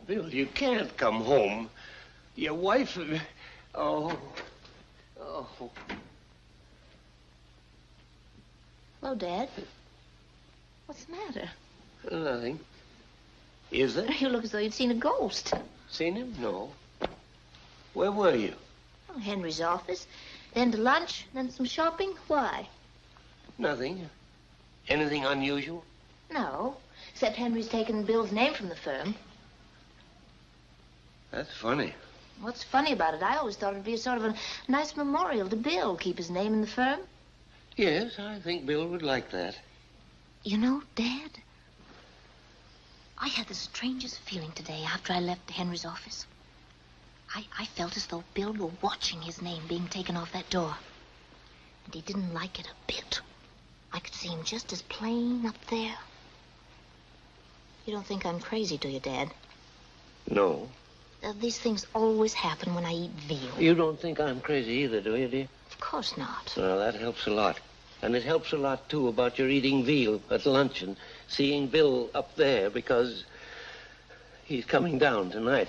Bill, you can't come home. Your wife... Oh. Hello, Dad. What's the matter? Nothing. Is there? You look as though you'd seen a ghost. Seen him? No. Where were you? Oh, Henry's office. Then to lunch, then some shopping. Why? Nothing. Anything unusual? No, except Henry's taken Bill's name from the firm. That's funny. What's funny about it? I always thought it'd be a sort of a nice memorial to Bill, keep his name in the firm. Yes, I think Bill would like that. You know, Dad, I had the strangest feeling today after I left Henry's office. I felt as though Bill were watching his name being taken off that door. And he didn't like it a bit. I could see him just as plain up there. You don't think I'm crazy, do you, Dad? No. These things always happen when I eat veal. You don't think I'm crazy either, do you, dear? Of course not. Well, that helps a lot. And it helps a lot, too, about your eating veal at lunch and seeing Bill up there because he's coming down tonight.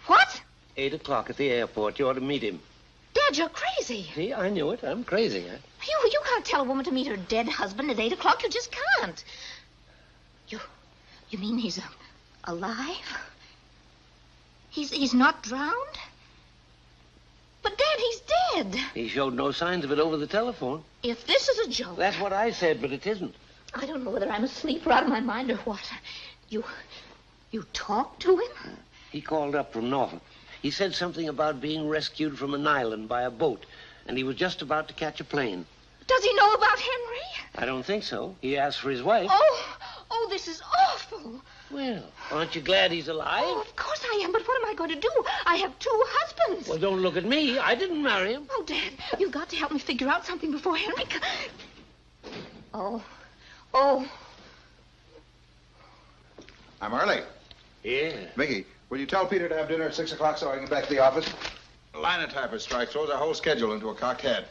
What? 8 o'clock at the airport. You ought to meet him. Dad, you're crazy. See, I knew it. I'm crazy. You can't tell a woman to meet her dead husband at 8 o'clock. You just can't. You mean he's alive? He's not drowned? But, Dad, he's dead. He showed no signs of it over the telephone. If this is a joke... That's what I said, but it isn't. I don't know whether I'm asleep or out of my mind or what. You talked to him? He called up from Norfolk. He said something about being rescued from an island by a boat, and he was just about to catch a plane. Does he know about Henry? I don't think so. He asked for his wife. Oh, this is awful. Well, aren't you glad he's alive? Oh, of course I am, but what am I going to do? I have 2 husbands. Well, don't look at me. I didn't marry him. Oh, Dad, you've got to help me figure out something before Henry... Oh. I'm early. Yeah. Mickey, will you tell Peter to have dinner at 6 o'clock so I can get back to the office? The linotypist strike throws our whole schedule into a cocked head.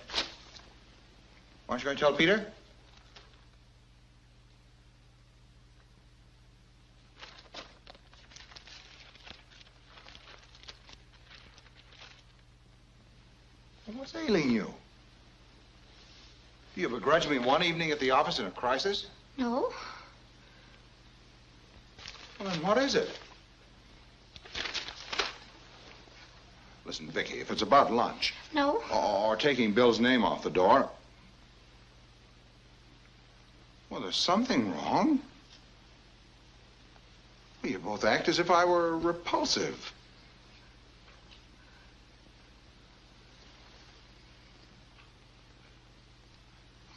Aren't you going to tell Peter? What's ailing you? Do you begrudge me one evening at the office in a crisis? No. Well, then what is it? Listen, Vicky, if it's about lunch... No. Or taking Bill's name off the door... Well, there's something wrong. Well, you both act as if I were repulsive.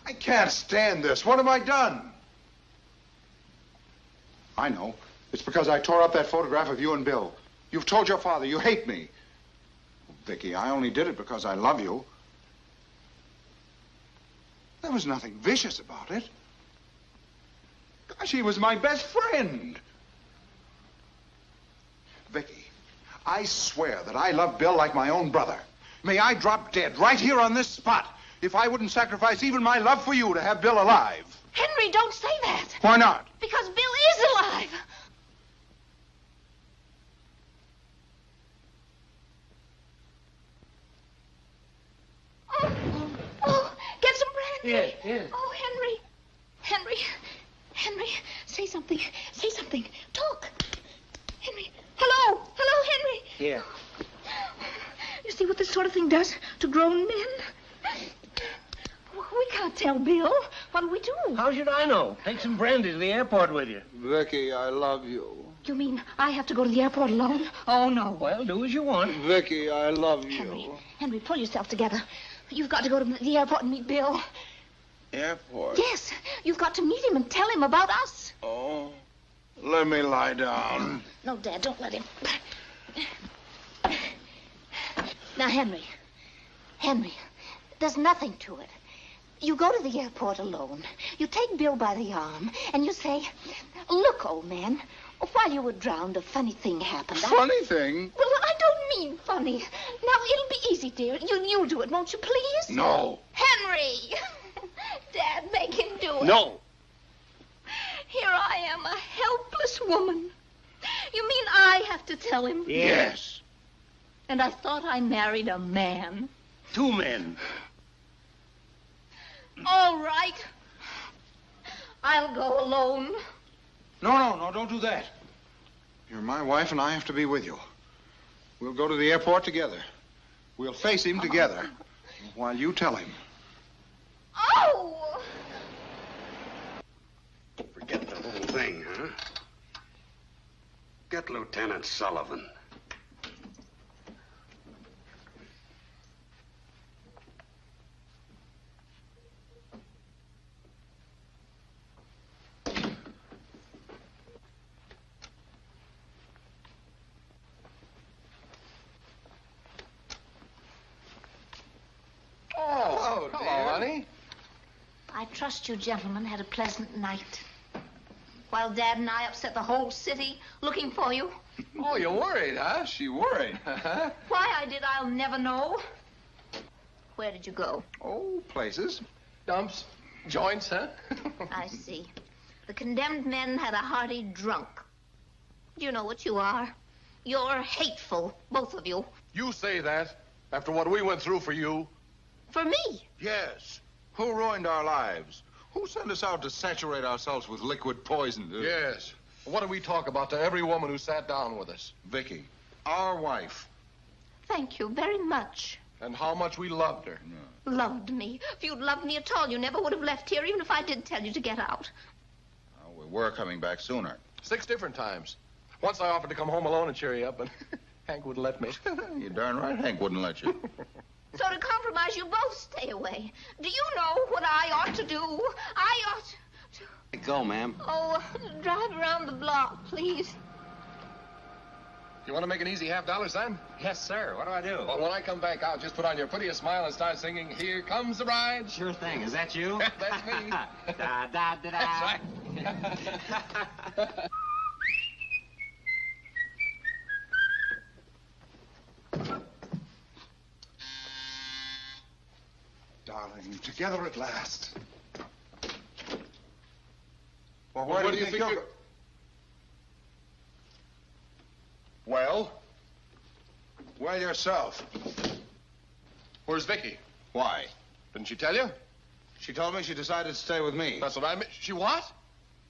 I can't stand this. What have I done? I know. It's because I tore up that photograph of you and Bill. You've told your father you hate me. Vicky, I only did it because I love you. There was nothing vicious about it. Gosh, he was my best friend. Vicky, I swear that I love Bill like my own brother. May I drop dead right here on this spot if I wouldn't sacrifice even my love for you to have Bill alive. Henry, don't say that. Why not? Because Bill is alive. Oh, get some brandy. Yes. Oh, Henry, say something. Say something. Talk. Henry. Hello, Henry. Here. You see what this sort of thing does to grown men? We can't tell Bill. What'll we do? How should I know? Take some brandy to the airport with you. Vicky, I love you. You mean I have to go to the airport alone? Oh, no. Well, do as you want. Vicky, I love you. Henry, pull yourself together. You've got to go to the airport and meet Bill. Airport? Yes. You've got to meet him and tell him about us. Oh, let me lie down. No, Dad, don't let him. Now, Henry, there's nothing to it. You go to the airport alone. You take Bill by the arm, and you say, "Look, old man, while you were drowned, a funny thing happened." Funny thing? Well, I don't mean funny. Now, it'll be easy, dear. You'll do it, won't you, please? No. Henry! Dad, make him do it. No. Here I am, a helpless woman. You mean I have to tell him? Yes. And I thought I married a man. 2 men. All right. I'll go alone. No, don't do that. You're my wife, and I have to be with you. We'll go to the airport together. We'll face him together while you tell him. Oh! Forget the whole thing, huh? Get Lieutenant Sullivan. Oh, hello, honey. I trust you gentlemen had a pleasant night. While Dad and I upset the whole city looking for you. Oh, you're worried, huh? She worried. Why I did, I'll never know. Where did you go? Oh, places. Dumps, joints, huh? I see. The condemned men had a hearty drunk. Do you know what you are? You're hateful, both of you. You say that after what we went through for you. For me. Yes. Who ruined our lives? Who sent us out to saturate ourselves with liquid poison? Yes. What did we talk about to every woman who sat down with us? Vicky, our wife. Thank you very much. And how much we loved her. Loved me. If you'd loved me at all, you never would have left here, even if I did tell you to get out. Oh, we were coming back sooner. 6 different times. Once I offered to come home alone and cheer you up, but Hank wouldn't let me. You're darn right Hank wouldn't let you. So to compromise, you both stay away. Do you know what I ought to do? I ought to... Go, ma'am. Oh, drive around the block, please. You want to make an easy $50, son? Yes, sir. What do I do? Well, when I come back, I'll just put on your prettiest smile and start singing, "Here Comes the Bride." Sure thing. Is that you? That's me. Da, da, da, da. That's right. Darling, together at last. Well, Where do you think you're... Well? Well, yourself. Where's Vicky? Why? Didn't she tell you? She told me she decided to stay with me. That's what I mean. She what?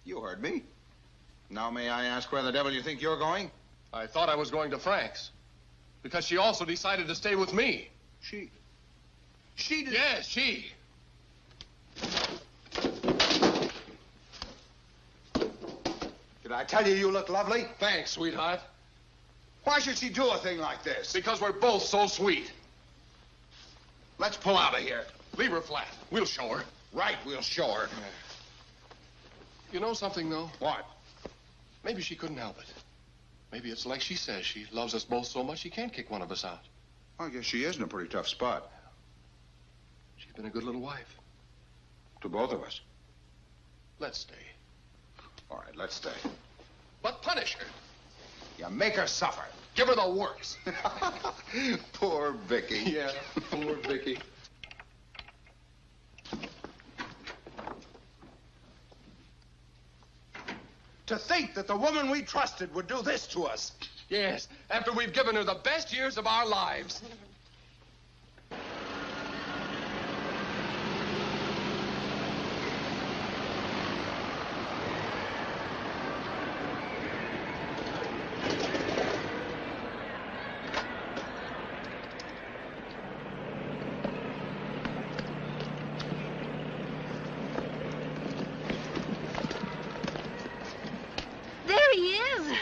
You heard me. Now, may I ask where the devil you think you're going? I thought I was going to Frank's. Because she also decided to stay with me. She did... Yes, she. Did I tell you you look lovely? Thanks, sweetheart. Why should she do a thing like this? Because we're both so sweet. Let's pull out of here. Leave her flat. We'll show her. Right, we'll show her. You know something, though? What? Maybe she couldn't help it. Maybe it's like she says. She loves us both so much she can't kick one of us out. I guess she is in a pretty tough spot. She's been a good little wife. To both of us. Let's stay. All right, let's stay. But punish her. You make her suffer. Give her the works. Poor Vicky. Yeah, poor Vicky. To think that the woman we trusted would do this to us. Yes, after we've given her the best years of our lives. There he is.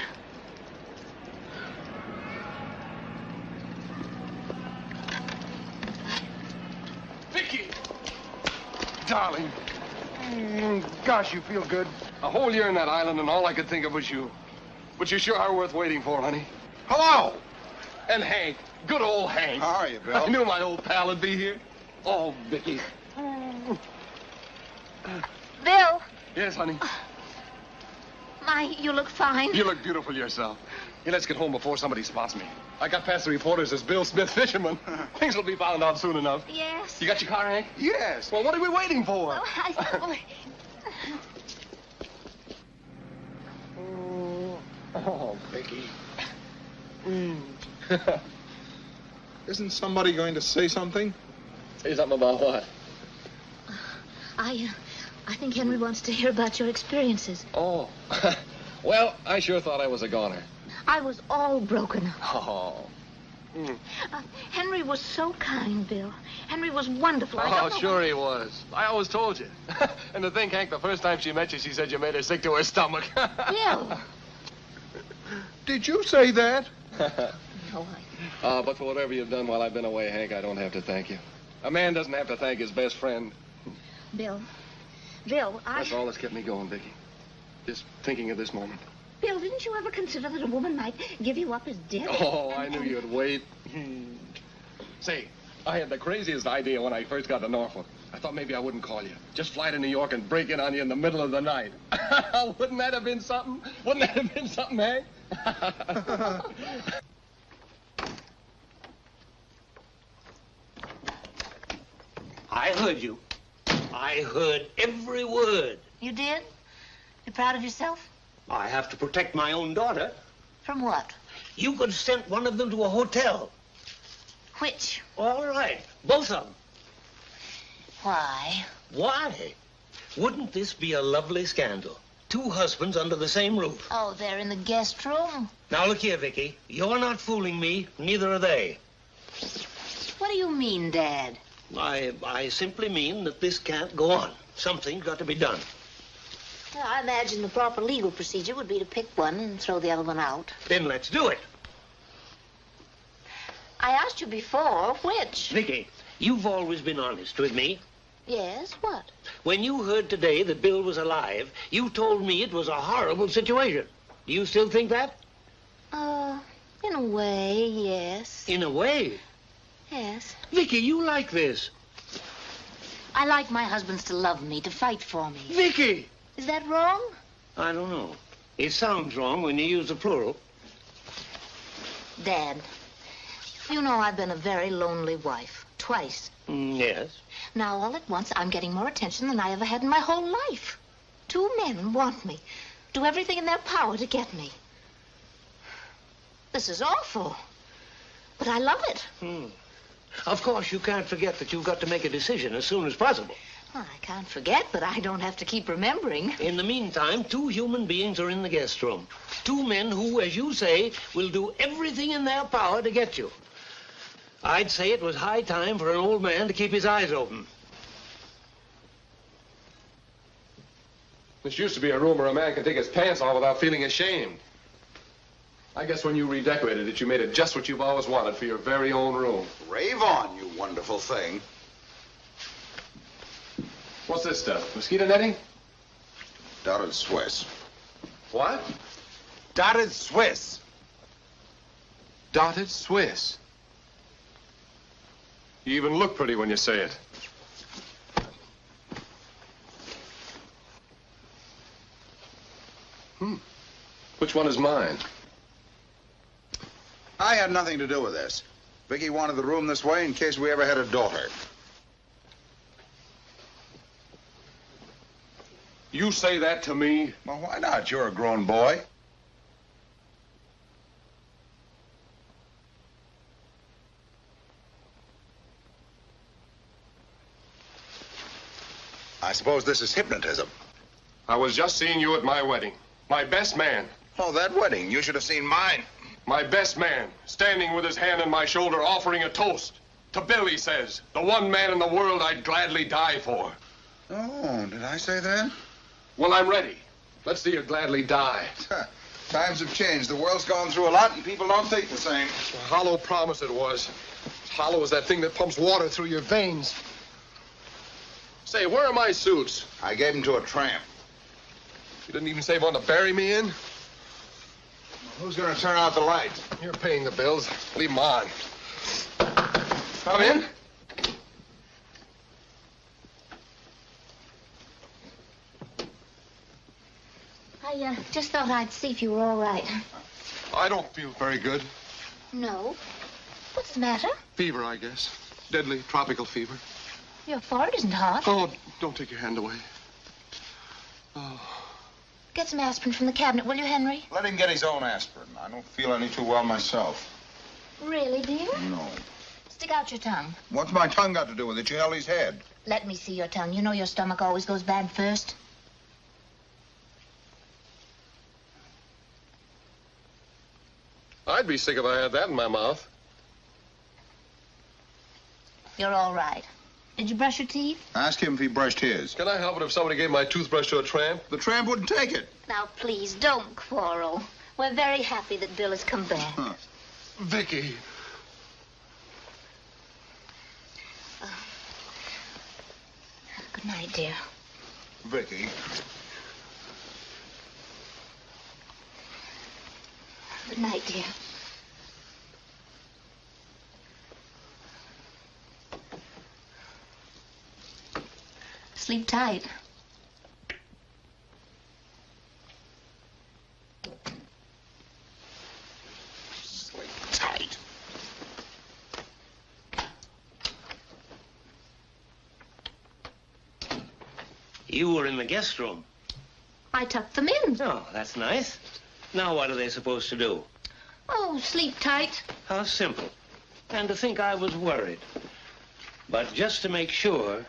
Vicky! Darling. Gosh, you feel good. A whole year in that island and all I could think of was you. But you sure are worth waiting for, honey. Hello. And Hank. Good old Hank. How are you, Bill? I knew my old pal would be here. Oh, Vicky. Bill, Yes, honey. you look fine. You look beautiful yourself. Hey, let's get home before somebody spots me. I got past the reporters as Bill Smith, fisherman. Things will be found out soon enough. Yes. You got your car, Hank? Yes. Well, what are we waiting for? Oh, Oh, Vicky. Isn't somebody going to say something? Say something about what? I think Henry wants to hear about your experiences. Oh. Well, I sure thought I was a goner. I was all broken up. Oh. Henry was so kind, Bill. Henry was wonderful. I don't know Sure why- he was. I always told you. And to think, Hank, the first time she met you, she said you made her sick to her stomach. Bill. Did you say that? No, But for whatever you've done while I've been away, Hank, I don't have to thank you. A man doesn't have to thank his best friend. Bill, That's all that's kept me going, Vicky. Just thinking of this moment. Bill, didn't you ever consider that a woman might give you up as dead? Oh, I knew you'd wait. Say, I had the craziest idea when I first got to Norfolk. I thought maybe I wouldn't call you. Just fly to New York and break in on you in the middle of the night. Wouldn't that have been something? Wouldn't that have been something, Hank? I heard you. I heard every word. You did? You proud of yourself? I have to protect my own daughter. From what? You could have sent one of them to a hotel. Which? All right, both of them. Why? Why? Wouldn't this be a lovely scandal? Two husbands under the same roof. Oh, they're in the guest room. Now, look here, Vicky. You're not fooling me. Neither are they. What do you mean, Dad? I simply mean that this can't go on. Something's got to be done. Well, I imagine the proper legal procedure would be to pick one and throw the other one out. Then let's do it. I asked you before, which? Vicky, you've always been honest with me. Yes, what? When you heard today that Bill was alive, you told me it was a horrible situation. Do you still think that? In a way, yes. In a way. Yes. Vicky, you like this. I like my husbands to love me, to fight for me. Vicky! Is that wrong? I don't know. It sounds wrong when you use the plural. Dad, you know I've been a very lonely wife. Twice. Yes. Now, all at once, I'm getting more attention than I ever had in my whole life. Two men want me. Do everything in their power to get me. This is awful. But I love it. Of course, you can't forget that you've got to make a decision as soon as possible. Well, I can't forget, but I don't have to keep remembering. In the meantime, two human beings are in the guest room. Two men who, as you say, will do everything in their power to get you. I'd say it was high time for an old man to keep his eyes open. This used to be a room where a man could take his pants off without feeling ashamed. I guess when you redecorated it, you made it just what you've always wanted for your very own room. Rave on, you wonderful thing. What's this stuff? Mosquito netting? Dotted Swiss. What? Dotted Swiss. Dotted Swiss. You even look pretty when you say it. Which one is mine? I had nothing to do with this. Vicky wanted the room this way in case we ever had a daughter. You say that to me? Well, why not? You're a grown boy. I suppose this is hypnotism. I was just seeing you at my wedding. My best man. Oh, that wedding. You should have seen mine. My best man, standing with his hand on my shoulder, offering a toast. To Bill, he says, the one man in the world I'd gladly die for. Oh, did I say that? Well, I'm ready. Let's see you gladly die. Times have changed. The world's gone through a lot, and people don't think the same. A hollow promise it was. As hollow as that thing that pumps water through your veins. Say, where are my suits? I gave them to a tramp. You didn't even save one to bury me in? Who's going to turn out the lights? You're paying the bills. Leave them on. Come in. I just thought I'd see if you were all right. I don't feel very good. No? What's the matter? Fever, I guess. Deadly tropical fever. Your forehead isn't hot. Oh, don't take your hand away. Oh, Get some aspirin from the cabinet, will you, Henry? Let him get his own aspirin. I don't feel any too well myself. Really, dear? No. Stick out your tongue. What's my tongue got to do with it? You held his head. Let me see your tongue. You know your stomach always goes bad first. I'd be sick if I had that in my mouth. You're all right. Did you brush your teeth? Ask him if he brushed his. Can I help it if somebody gave my toothbrush to a tramp? The tramp wouldn't take it. Now, please, don't quarrel. We're very happy that Bill has come back. Huh. Vicky. Good night, dear. Vicky. Good night, dear. Sleep tight. Sleep tight. You were in the guest room. I tucked them in. Oh, that's nice. Now what are they supposed to do? Oh, sleep tight. How simple. And to think I was worried. But just to make sure...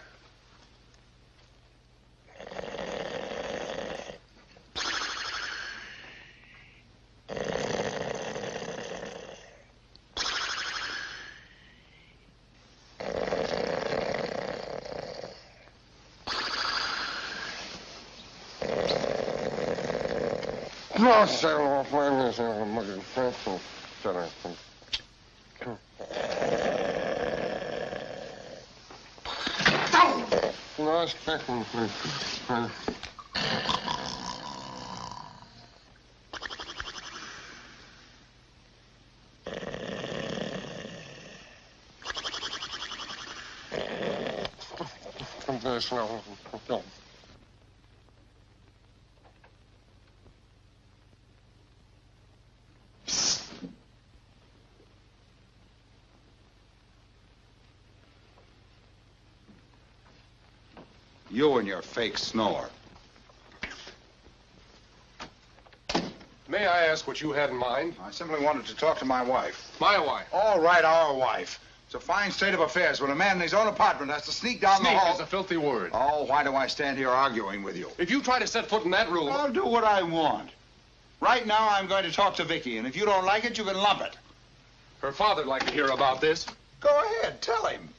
You and your fake snore. May I ask what you had in mind? I simply wanted to talk to my wife. My wife. All right, our wife. It's a fine state of affairs when a man in his own apartment has to sneak down the Sneak hall. is a filthy word. Oh, why do I stand here arguing with you? If you try to set foot in that room... I'll do what I want. Right now, I'm going to talk to Vicky, and if you don't like it, you can lump it. Her father'd like to hear about this. Go ahead, tell him.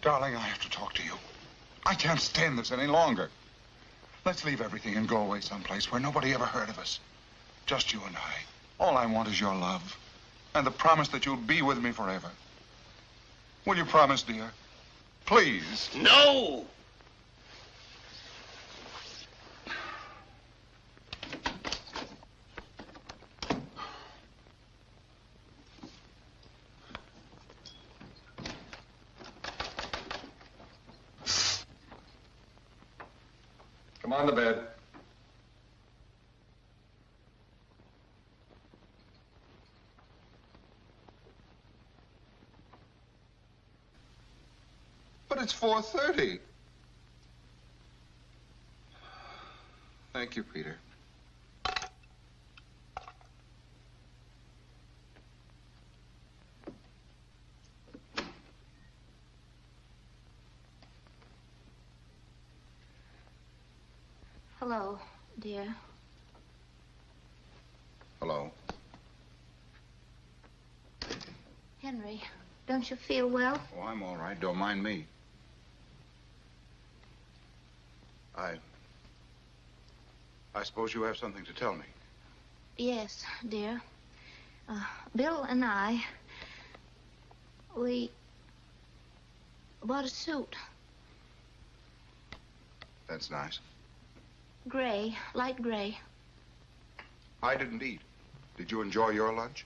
Darling, I have to talk to you. I can't stand this any longer. Let's leave everything and go away someplace where nobody ever heard of us. Just you and I. All I want is your love and the promise that you'll be with me forever. Will you promise, dear? Please. No! Come on to bed. But it's 4:30. Thank you, Peter. Hello, dear. Hello. Henry, don't you feel well? Oh, I'm all right. Don't mind me. I suppose you have something to tell me. Yes, dear. Bill and we bought a suit. That's nice. Gray, light gray. I didn't eat. Did you enjoy your lunch?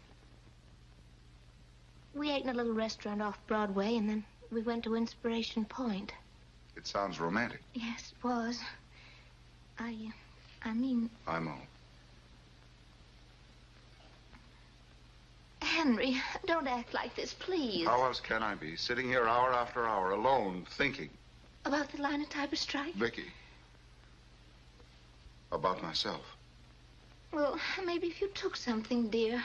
We ate in a little restaurant off Broadway, and then we went to Inspiration Point. It sounds romantic. Yes, it was. I mean... I'm all. Henry, don't act like this, please. How else can I be? Sitting here hour after hour, alone, thinking. About the linotyper strike? Vicky. About myself. Well, maybe if you took something, dear.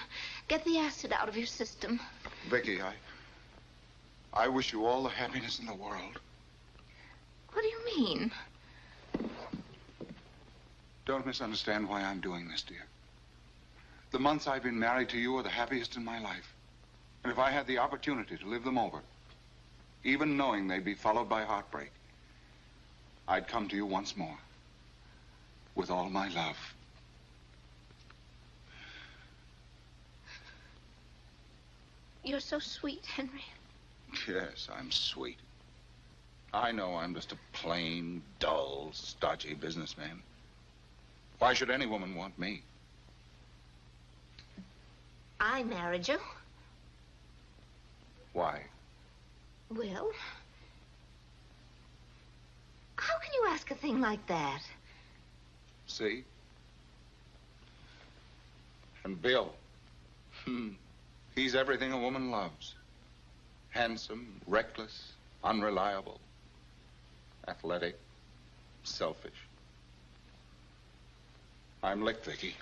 Get the acid out of your system. Vicky, I wish you all the happiness in the world. What do you mean? Don't misunderstand why I'm doing this, dear. The months I've been married to you are the happiest in my life. And if I had the opportunity to live them over, even knowing they'd be followed by heartbreak, I'd come to you once more with all my love. You're so sweet, Henry. Yes, I'm sweet. I know I'm just a plain, dull, stodgy businessman. Why should any woman want me? I married you. Why? Well, how can you ask a thing like that? See? And Bill. He's everything a woman loves. Handsome, reckless, unreliable, athletic, selfish. I'm licked, Vicky.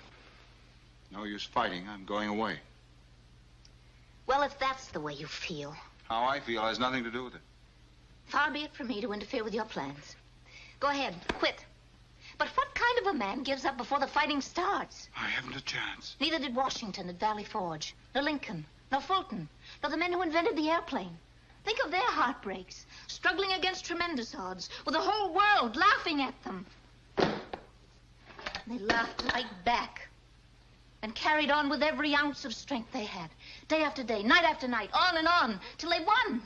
No use fighting. I'm going away. Well, if that's the way you feel, How I feel has nothing to do with it. far be it from me to interfere with your plans. Go ahead, quit. But what kind of a man gives up before the fighting starts? I haven't a chance. Neither did Washington at Valley Forge, nor Lincoln, nor Fulton, nor the men who invented the airplane. Think of their heartbreaks, struggling against tremendous odds, with the whole world laughing at them. They laughed right back and carried on with every ounce of strength they had, day after day, night after night, on and on, till they won.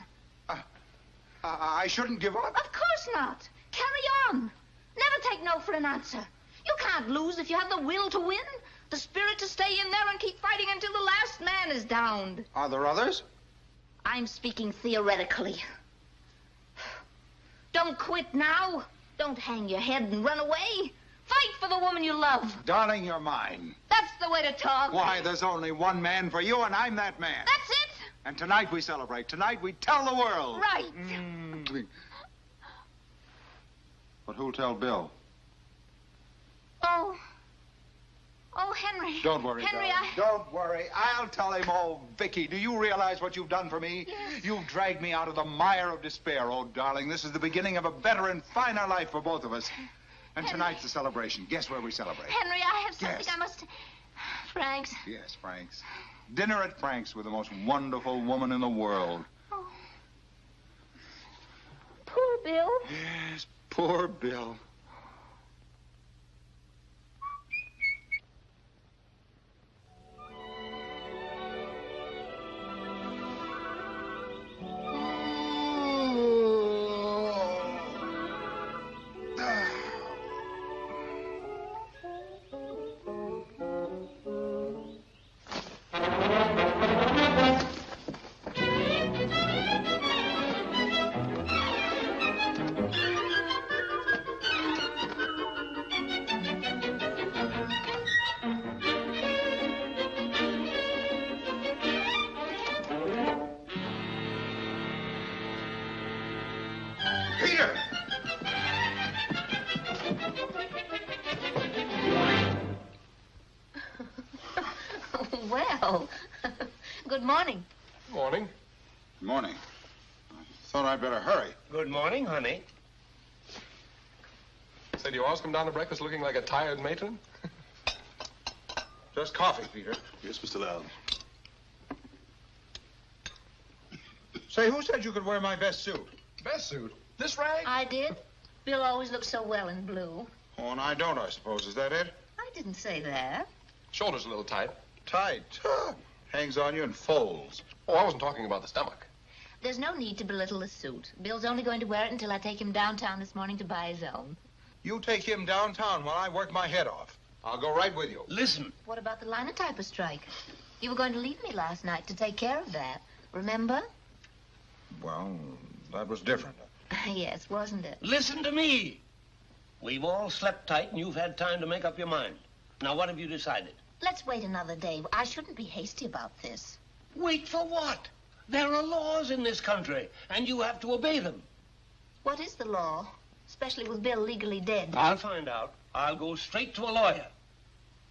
I shouldn't give up. Of course not. Carry on. Never take no for an answer. You can't lose if you have the will to win, the spirit to stay in there and keep fighting until the last man is downed. Are there others? I'm speaking theoretically. Don't quit now. Don't hang your head and run away. Fight for the woman you love. Darling, you're mine. That's the way to talk. Why, there's only one man for you, and I'm that man. That's it. And tonight we celebrate. Tonight we tell the world. Right. But who'll tell Bill? Oh, Henry. Don't worry, Henry, darling. Don't worry. I'll tell him. Oh, Vicky, do you realize what you've done for me? Yes. You've dragged me out of the mire of despair. Oh, darling, this is the beginning of a better and finer life for both of us. And Henry. tonight's the celebration. Guess where we celebrate? Henry, I have something Yes. I must... Frank's. Yes, Frank's. Dinner at Frank's with the most wonderful woman in the world. Oh. Poor Bill. Yes, poor Bill. Peter! Well, good morning. Morning. Good morning. I thought I'd better hurry. Good morning, honey. Said you always come down to breakfast looking like a tired matron? Just coffee, Peter. Yes, Mr. Loud. Say, who said you could wear my best suit? Best suit. This rag? I did. Bill always looks so well in blue. Oh, and I don't, I suppose. Is that it? I didn't say that. Shoulder's a little tight. Tight. Hangs on you and folds. Oh, I wasn't talking about the stomach. There's no need to belittle the suit. Bill's only going to wear it until I take him downtown this morning to buy his own. You take him downtown while I work my head off. I'll go right with you. Listen. What about the linotyper strike? You were going to leave me last night to take care of that. Remember? Well, that was different. Yes, wasn't it? Listen to me. We've all slept tight and you've had time to make up your mind. Now, what have you decided? Let's wait another day. I shouldn't be hasty about this. Wait for what? There are laws in this country, and you have to obey them. What is the law? Especially with Bill legally dead. I'll find out. I'll go straight to a lawyer.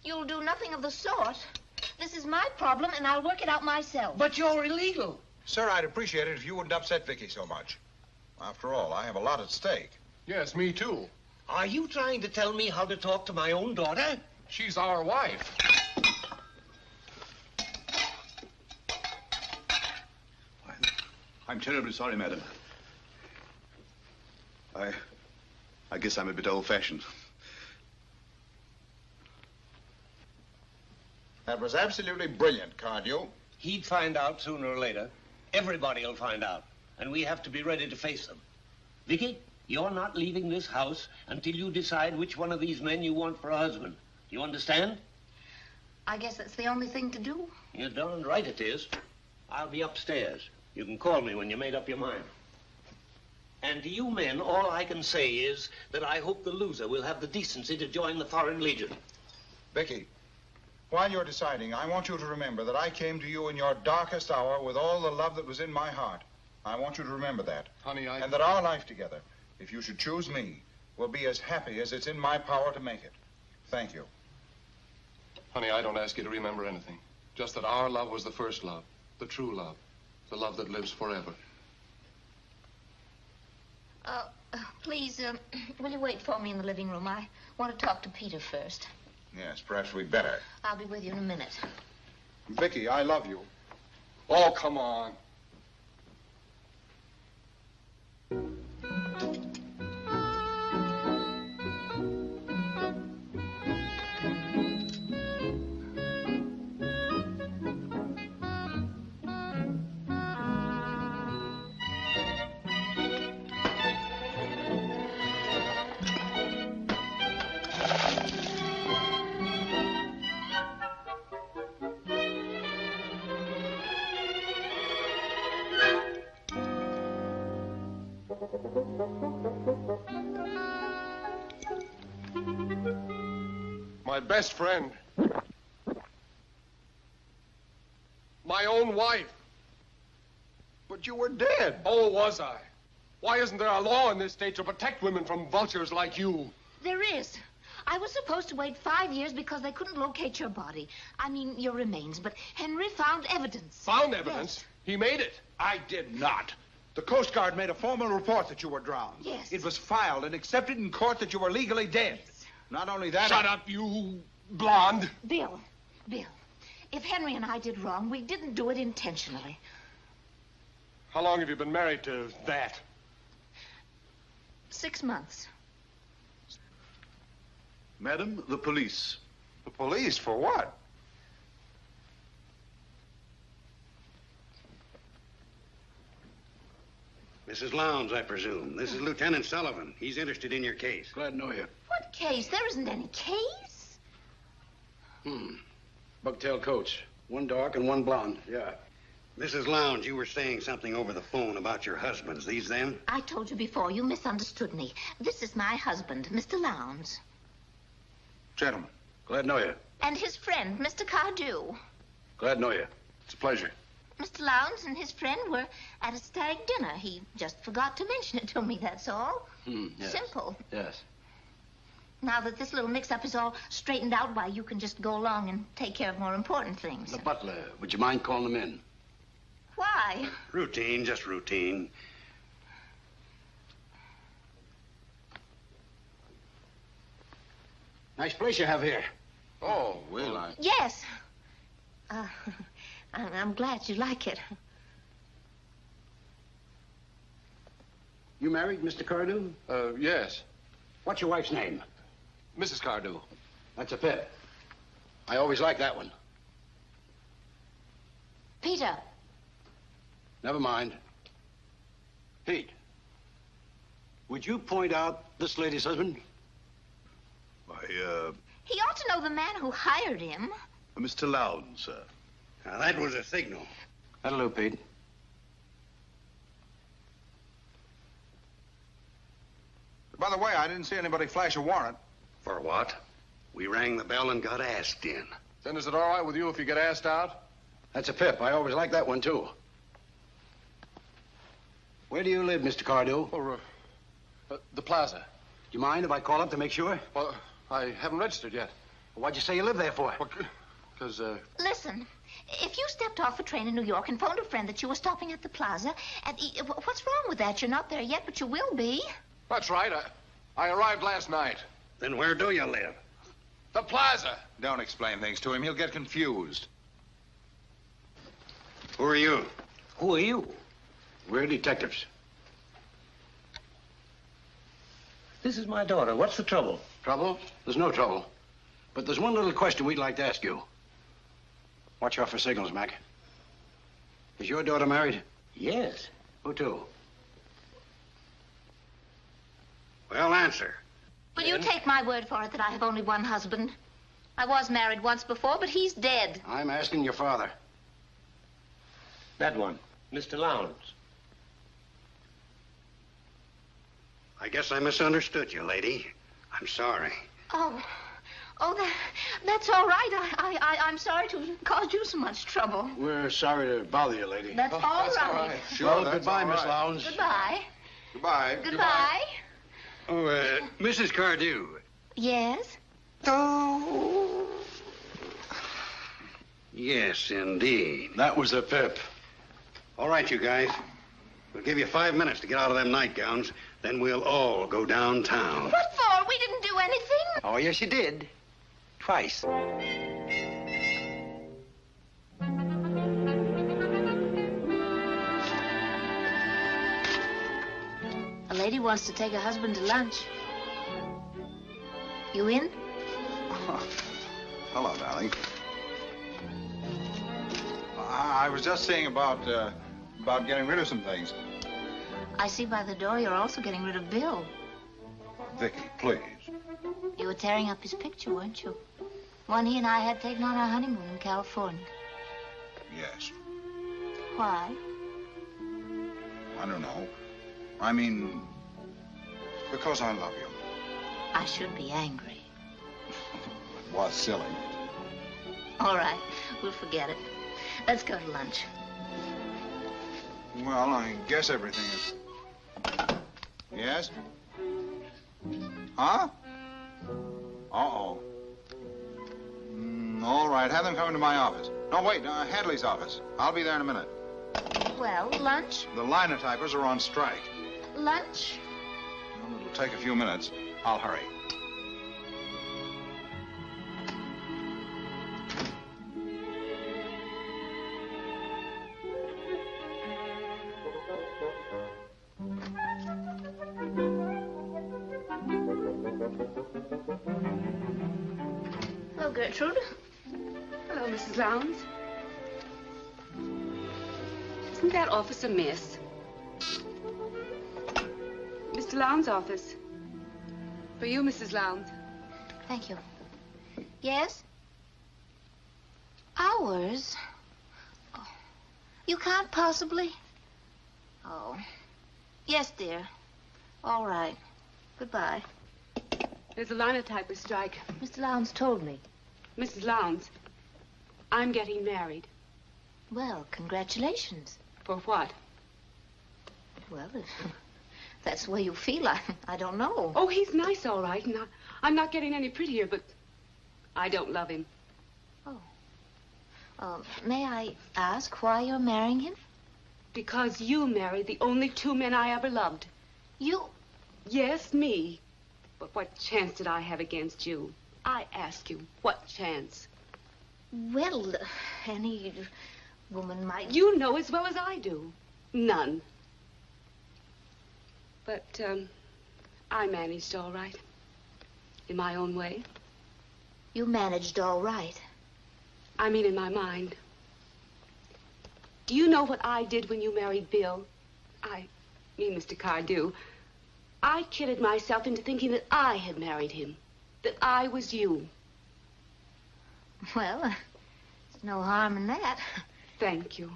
You'll do nothing of the sort. This is my problem, and I'll work it out myself. But you're illegal. Sir, I'd appreciate it if you wouldn't upset Vicky so much. After all, I have a lot at stake. Yes, me too. Are you trying to tell me how to talk to my own daughter? She's our wife. I'm terribly sorry, madam. I guess I'm a bit old-fashioned. That was absolutely brilliant, Cardew. He'd find out sooner or later. Everybody will find out. And we have to be ready to face them. Vicky, you're not leaving this house until you decide which one of these men you want for a husband. You understand? I guess that's the only thing to do. You're darn right it is. I'll be upstairs. You can call me when you made up your mind. And to you men, all I can say is that I hope the loser will have the decency to join the Foreign Legion. Vicky, while you're deciding, I want you to remember that I came to you in your darkest hour with all the love that was in my heart. I want you to remember that. Honey, And that our life together, if you should choose me, will be as happy as it's in my power to make it. Thank you. Honey, I don't ask you to remember anything. Just that our love was the first love, the true love, the love that lives forever. Please, will you wait for me in the living room? I want to talk to Peter first. Yes, perhaps we'd better. I'll be with you in a minute. Vicky, I love you. Oh, come on. My best friend. My own wife. But you were dead. Oh, was I? Why isn't there a law in this state to protect women from vultures like you? There is. I was supposed to wait 5 years because they couldn't locate your body. I mean, your remains. But Henry found evidence. Found evidence? Yes. He made it. I did not. The Coast Guard made a formal report that you were drowned. Yes. It was filed and accepted in court that you were legally dead. Yes. Not only that... Shut up, you blonde. Bill, if Henry and I did wrong, we didn't do it intentionally. How long have you been married to that? 6 months. Madam, the police. The police? For what? Mrs. Lowndes, I presume. This is Lieutenant Sullivan. He's interested in your case. Glad to know you. What case? There isn't any case. Bucktail coach. One dark and one blonde. Yeah. Mrs. Lowndes, you were saying something over the phone about your husbands. These them? I told you before. You misunderstood me. This is my husband, Mr. Lowndes. Gentlemen. Glad to know you. And his friend, Mr. Cardew. Glad to know you. It's a pleasure. Mr. Lowndes and his friend were at a stag dinner. He just forgot to mention it to me, that's all. Yes. Simple. Yes. Now that this little mix-up is all straightened out, why, you can just go along and take care of more important things. The butler. Would you mind calling him in? Why? Routine, just routine. Nice place you have here. Oh, well, Yes. I'm glad you like it. You married, Mr. Cardew? Yes. What's your wife's name? Mrs. Cardew. That's a pet. I always like that one. Peter. Never mind. Pete, would you point out this lady's husband? He ought to know the man who hired him. Mr. Lowndes, sir. Now, that was a signal. That'll do, Pete. By the way, I didn't see anybody flash a warrant. For what? We rang the bell and got asked in. Then is it all right with you if you get asked out? That's a pip. I always liked that one, too. Where do you live, Mr. Cardew? Or, the plaza. Do you mind if I call up to make sure? Well, I haven't registered yet. Why'd you say you live there for? Because, Listen, if you stepped off a train in New York and phoned a friend that you were stopping at the plaza, and what's wrong with that? You're not there yet, but you will be. That's right. I arrived last night. Then where do you live? The plaza. Don't explain things to him. He'll get confused. Who are you? Who are you? We're detectives. This is my daughter. What's the trouble? Trouble? There's no trouble. But there's one little question we'd like to ask you. Watch out for signals, Mac. Is your daughter married? Yes. Who to? Well, answer. Will you take my word for it that I have only one husband? I was married once before, but he's dead. I'm asking your father. That one. Mr. Lowndes. I guess I misunderstood you, lady. I'm sorry. Oh, that's all right. I'm sorry to have caused you so much trouble. We're sorry to bother you, lady. That's all right. Sure, Well, that's goodbye, all Miss right. Lowndes. Goodbye. Goodbye. Goodbye. Oh, Mrs. Cardew. Yes? Oh. Yes, indeed. That was a pip. All right, you guys. We'll give you 5 minutes to get out of them nightgowns. Then we'll all go downtown. What for? We didn't do anything. Oh, yes, you did. Twice. A lady wants to take her husband to lunch. You in? Hello, darling. I was just saying about getting rid of some things. I see by the door you're also getting rid of Bill. Vicky, please. You were tearing up his picture, weren't you? One he and I had taken on our honeymoon in California. Yes. Why? I don't know. I mean, because I love you. I should be angry. It was silly. All right, we'll forget it. Let's go to lunch. Well, I guess everything is... Yes? Huh? Uh-oh. All right, have them come into my office. No, wait, Hadley's office. I'll be there in a minute. Well, lunch? The linotypers are on strike. Lunch? Well, it'll take a few minutes. I'll hurry. Hello, Gertrude. Hello, Mrs. Lowndes. Isn't that office a mess? Mr. Lowndes' office. For you, Mrs. Lowndes. Thank you. Yes? Hours? Oh, you can't possibly... Oh. Yes, dear. All right. Goodbye. There's a linotyper strike. Mr. Lowndes told me. Mrs. Lowndes, I'm getting married. Well, congratulations. For what? Well, if that's the way you feel, I don't know. Oh, he's nice, all right, and I'm not getting any prettier, but I don't love him. May I ask why you're marrying him? Because you married the only two men I ever loved. You? Yes, me. But what chance did I have against you? I ask you, what chance? Well, any woman might... You know as well as I do. None. But, I managed all right. In my own way. You managed all right. I mean in my mind. Do you know what I did when you married Bill? I mean Mr. Cardew. I kidded myself into thinking that I had married him. That I was you. Well, there's no harm in that. Thank you.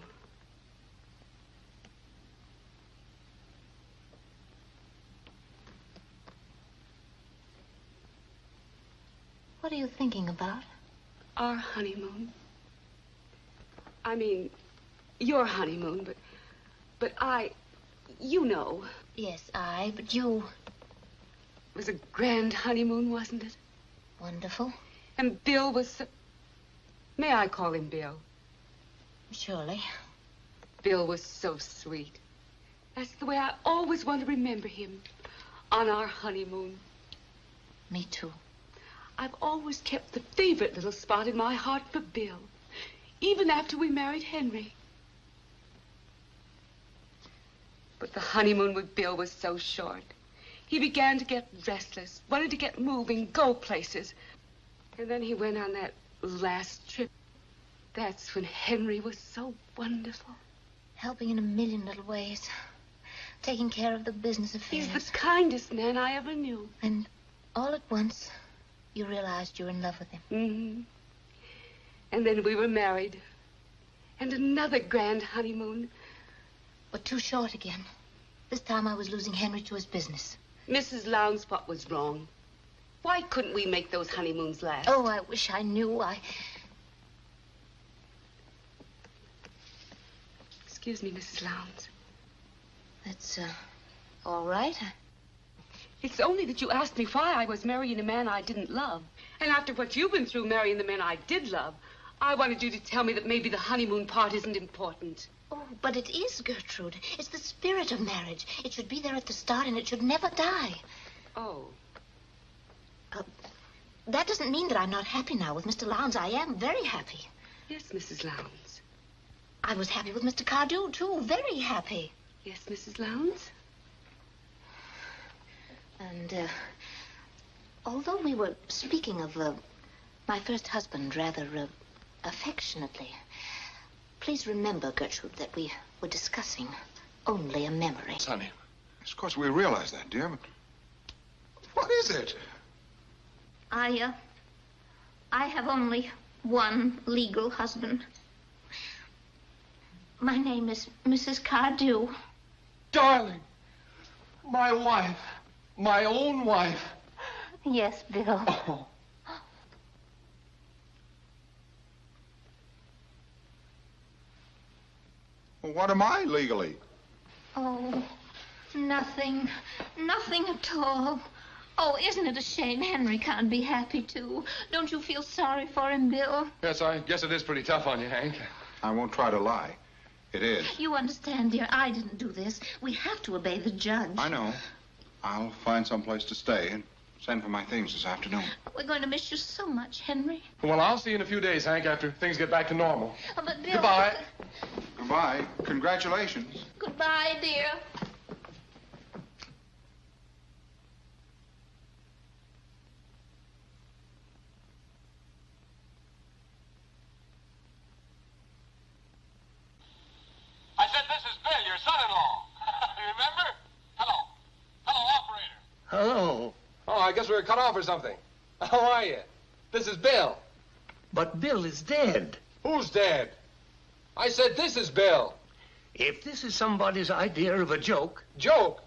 What are you thinking about? Our honeymoon. I mean, your honeymoon, but you know. Yes, but you. It was a grand honeymoon, wasn't it? Wonderful. And Bill was so... May I call him Bill? Surely. Bill was so sweet. That's the way I always want to remember him. On our honeymoon. Me too. I've always kept the favorite little spot in my heart for Bill. Even after we married Henry. But the honeymoon with Bill was so short. He began to get restless, wanted to get moving, go places. And then he went on that last trip. That's when Henry was so wonderful. Helping in a million little ways. Taking care of the business affairs. He's the kindest man I ever knew. And all at once, you realized you were in love with him. Mm-hmm. And then we were married. And another grand honeymoon. But too short again. This time I was losing Henry to his business. Mrs. Lowndes Spot was wrong. Why couldn't we make those honeymoons last? Oh, I wish I knew. Excuse me, Mrs. Lowndes. That's, all right. It's only that you asked me why I was marrying a man I didn't love. And after what you've been through marrying the man I did love, I wanted you to tell me that maybe the honeymoon part isn't important. Oh, but it is, Gertrude. It's the spirit of marriage. It should be there at the start, and it should never die. Oh. That doesn't mean that I'm not happy now with Mr. Lowndes. I am very happy. Yes, Mrs. Lowndes. I was happy with Mr. Cardew, too. Very happy. Yes, Mrs. Lowndes. And, although we were speaking of, my first husband rather, affectionately, please remember, Gertrude, that we were discussing only a memory. Sonny, of course we realize that, dear, but what is it? I have only one legal husband. My name is Mrs. Cardew. Darling, my wife, my own wife. Yes, Bill. Oh. Well, what am I legally? Oh, nothing. Nothing at all. Oh, isn't it a shame Henry can't be happy, too? Don't you feel sorry for him, Bill? Yes, I guess it is pretty tough on you, Hank. I won't try to lie. It is. You understand, dear, I didn't do this. We have to obey the judge. I know. I'll find some place to stay and send for my things this afternoon. We're going to miss you so much, Henry. Well, I'll see you in a few days, Hank, after things get back to normal. Oh, but Bill... Goodbye. Goodbye. Congratulations. Goodbye, dear. I said, this is Bill, your son-in-law. Remember? Hello. Hello, operator. Hello. Oh, I guess we were cut off or something. How are you? This is Bill. But Bill is dead. Who's dead? I said, this is Bill. If this is somebody's idea of a joke... Joke?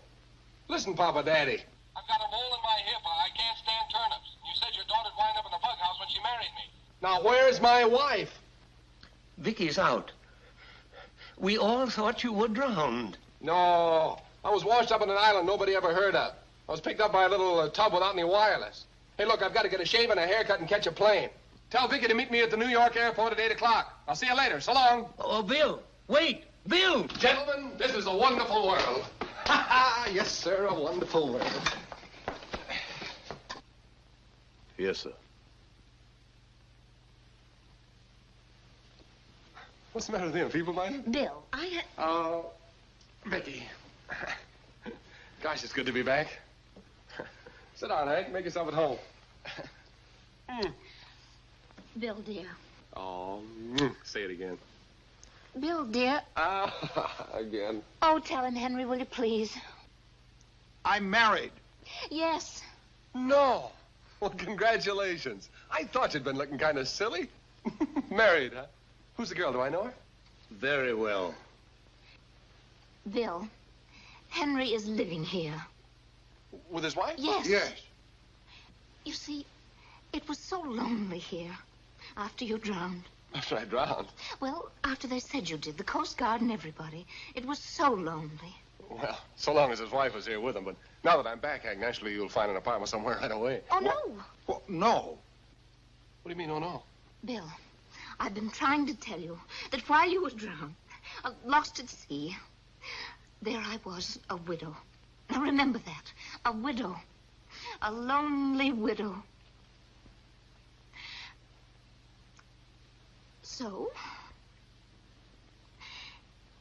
Listen, Papa Daddy. I've got a mole in my hip. I can't stand turnips. You said your daughter'd wind up in the bug house when she married me. Now, where's my wife? Vicky's out. We all thought you were drowned. No. I was washed up on an island nobody ever heard of. I was picked up by a little tub without any wireless. Hey, look, I've got to get a shave and a haircut and catch a plane. Tell Vicky to meet me at the New York airport at 8 o'clock. I'll see you later. So long. Oh, Bill, wait. Bill! Gentlemen, this is a wonderful world. Ha ha! Yes, sir, a wonderful world. Yes, sir. What's the matter with him? Feeble-minded? Bill, I had... Oh, Vicky. Gosh, it's good to be back. Sit down, Hank. Make yourself at home. Bill, dear. Oh, say it again. Bill, dear. Ah, again. Oh, tell him, Henry, will you please? I'm married. Yes. No. Well, congratulations. I thought you'd been looking kind of silly. Married, huh? Who's the girl? Do I know her? Very well. Bill, Henry is living here. With his wife? Yes. Yes. You see, it was so lonely here after you drowned. After I drowned. Well, after they said you did, the Coast Guard and everybody. It was so lonely. Well, so long as his wife was here with him. But now that I'm back, Hank, naturally you'll find an apartment somewhere right away. Oh, no. Well, no. What do you mean, oh, no? Bill, I've been trying to tell you that while you were drowned, lost at sea, there I was, a widow. Now remember that. A widow. A lonely widow. So?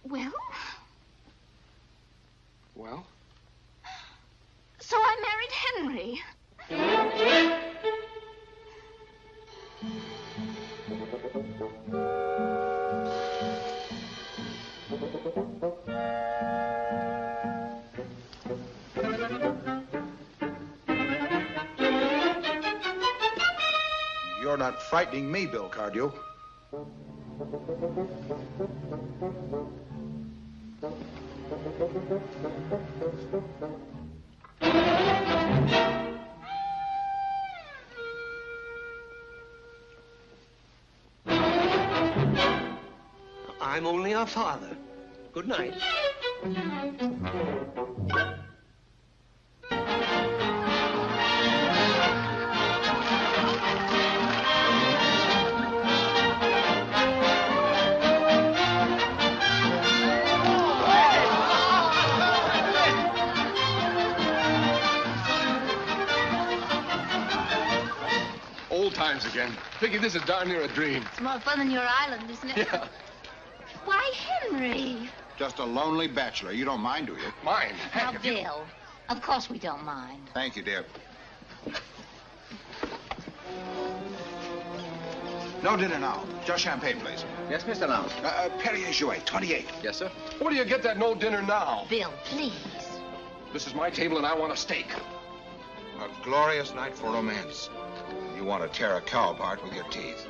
Well? Well? So I married Henry. You're not frightening me, Bill Cardew. I'm only a father. Good night. Old times again. Vicky, this is darn near a dream. It's more fun than your island, isn't it? Yeah. Why, Henry? Just a lonely bachelor. You don't mind, do you? Mind? Now, Hank, if you... Bill, of course we don't mind. Thank you, dear. No dinner now. Just champagne, please. Yes, Mr. Lounge. Perrier Jouet, 28. Yes, sir. Where do you get that no dinner now? Bill, please. This is my table and I want a steak. A glorious night for romance. You want to tear a cow apart with your teeth.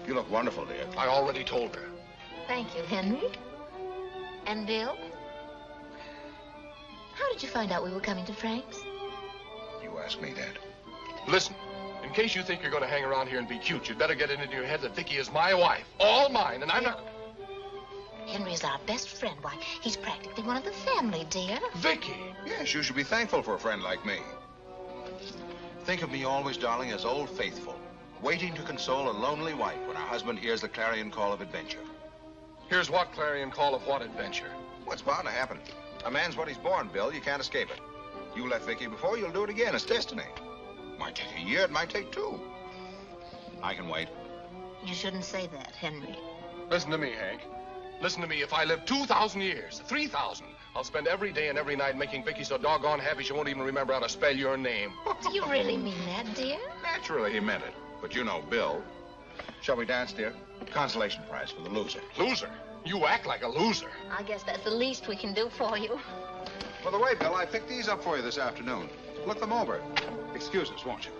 You look wonderful, dear. I already told her. Thank you, Henry. And Bill? How did you find out we were coming to Frank's? You ask me that. Listen, in case you think you're going to hang around here and be cute, you'd better get it into your head that Vicky is my wife. All mine, and I'm not... Henry's our best friend. Why, he's practically one of the family, dear. Vicky! Yes, you should be thankful for a friend like me. Think of me always, darling, as old faithful, waiting to console a lonely wife when her husband hears the clarion call of adventure. Here's what clarion call of what adventure? What's bound to happen? A man's what he's born, Bill. You can't escape it. You left Vicky before, you'll do it again. It's destiny. Might take a year, it might take 2. I can wait. You shouldn't say that, Henry. Listen to me, Hank. Listen to me. If I live 2,000 years, 3,000, I'll spend every day and every night making Vicky so doggone happy she won't even remember how to spell your name. Do you really mean that, dear? Naturally, he meant it. But you know Bill. Shall we dance, dear? Consolation prize for the loser. Loser? You act like a loser. I guess that's the least we can do for you. By the way, Bill, I picked these up for you this afternoon. Look them over. Excuse us, won't you?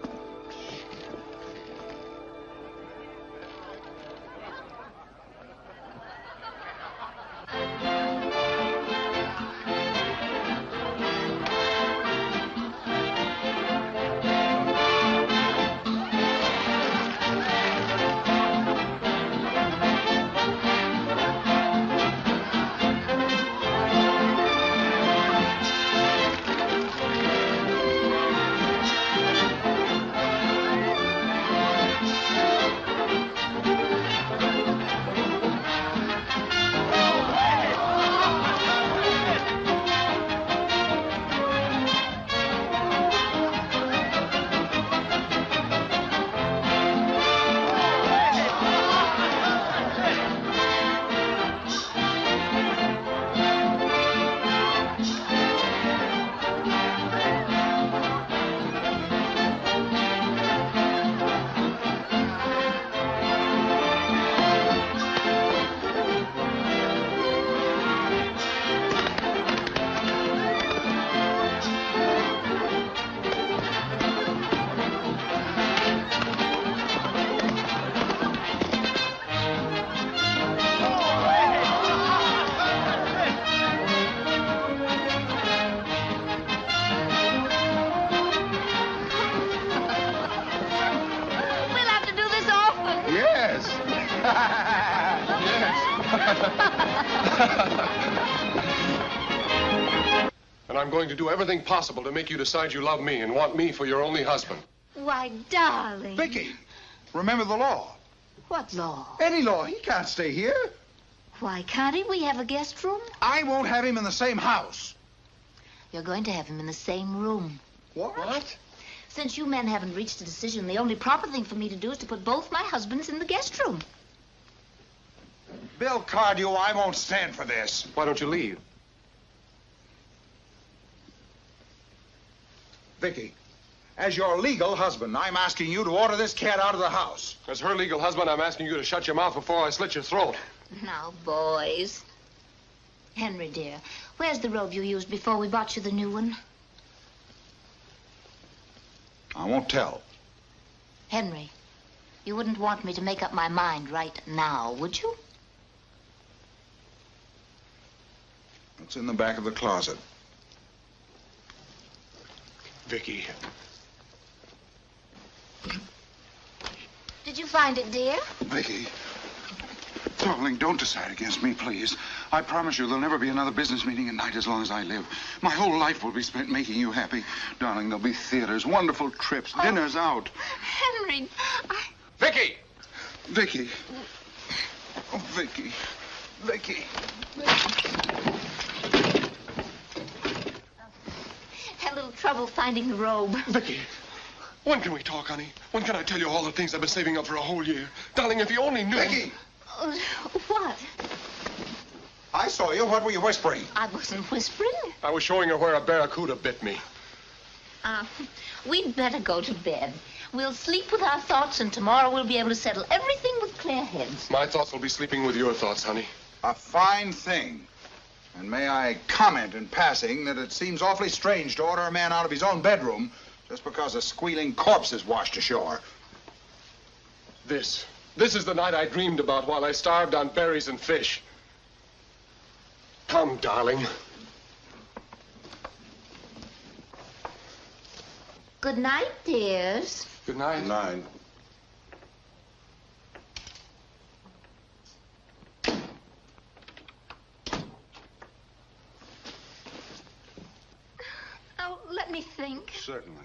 And I'm going to do everything possible to make you decide you love me and want me for your only husband. Why, darling. Vicky, remember the law. What law? Any law. He can't stay here. Why can't he? We have a guest room. I won't have him in the same house. You're going to have him in the same room. What? Since you men haven't reached a decision, the only proper thing for me to do is to put both my husbands in the guest room. Bill Cardew, I won't stand for this. Why don't you leave? Vicky, as your legal husband, I'm asking you to order this cat out of the house. As her legal husband, I'm asking you to shut your mouth before I slit your throat. Now, boys. Henry, dear, where's the robe you used before we bought you the new one? I won't tell. Henry, you wouldn't want me to make up my mind right now, would you? It's in the back of the closet. Vicky. Did you find it, dear? Vicky. Darling, don't decide against me, please. I promise you there'll never be another business meeting at night as long as I live. My whole life will be spent making you happy. Darling, there'll be theaters, wonderful trips, dinners out. Henry, Vicky! Vicky. Oh, Vicky. Vicky. had a little trouble finding the robe. Vicky, when can we talk, honey? When can I tell you all the things I've been saving up for a whole year? Darling, if you only knew... Vicky! What? I saw you. What were you whispering? I wasn't whispering. I was showing her where a barracuda bit me. We'd better go to bed. We'll sleep with our thoughts, and tomorrow we'll be able to settle everything with clear heads. My thoughts will be sleeping with your thoughts, honey. A fine thing. And may I comment in passing that it seems awfully strange to order a man out of his own bedroom just because a squealing corpse is washed ashore. This is the night I dreamed about while I starved on berries and fish. Come, darling. Good night, dears. Good night. Good night. Oh, let me think. Certainly.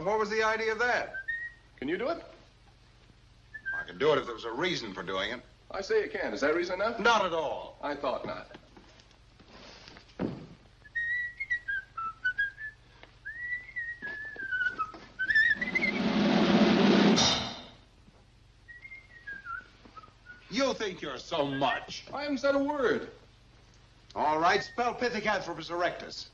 What was the idea of that? Can you do it? I could do it if there was a reason for doing it. I say you can. Is that reason enough? Not at all. I thought not. You think you're so much. I haven't said a word. All right, spell Pithecanthropus erectus.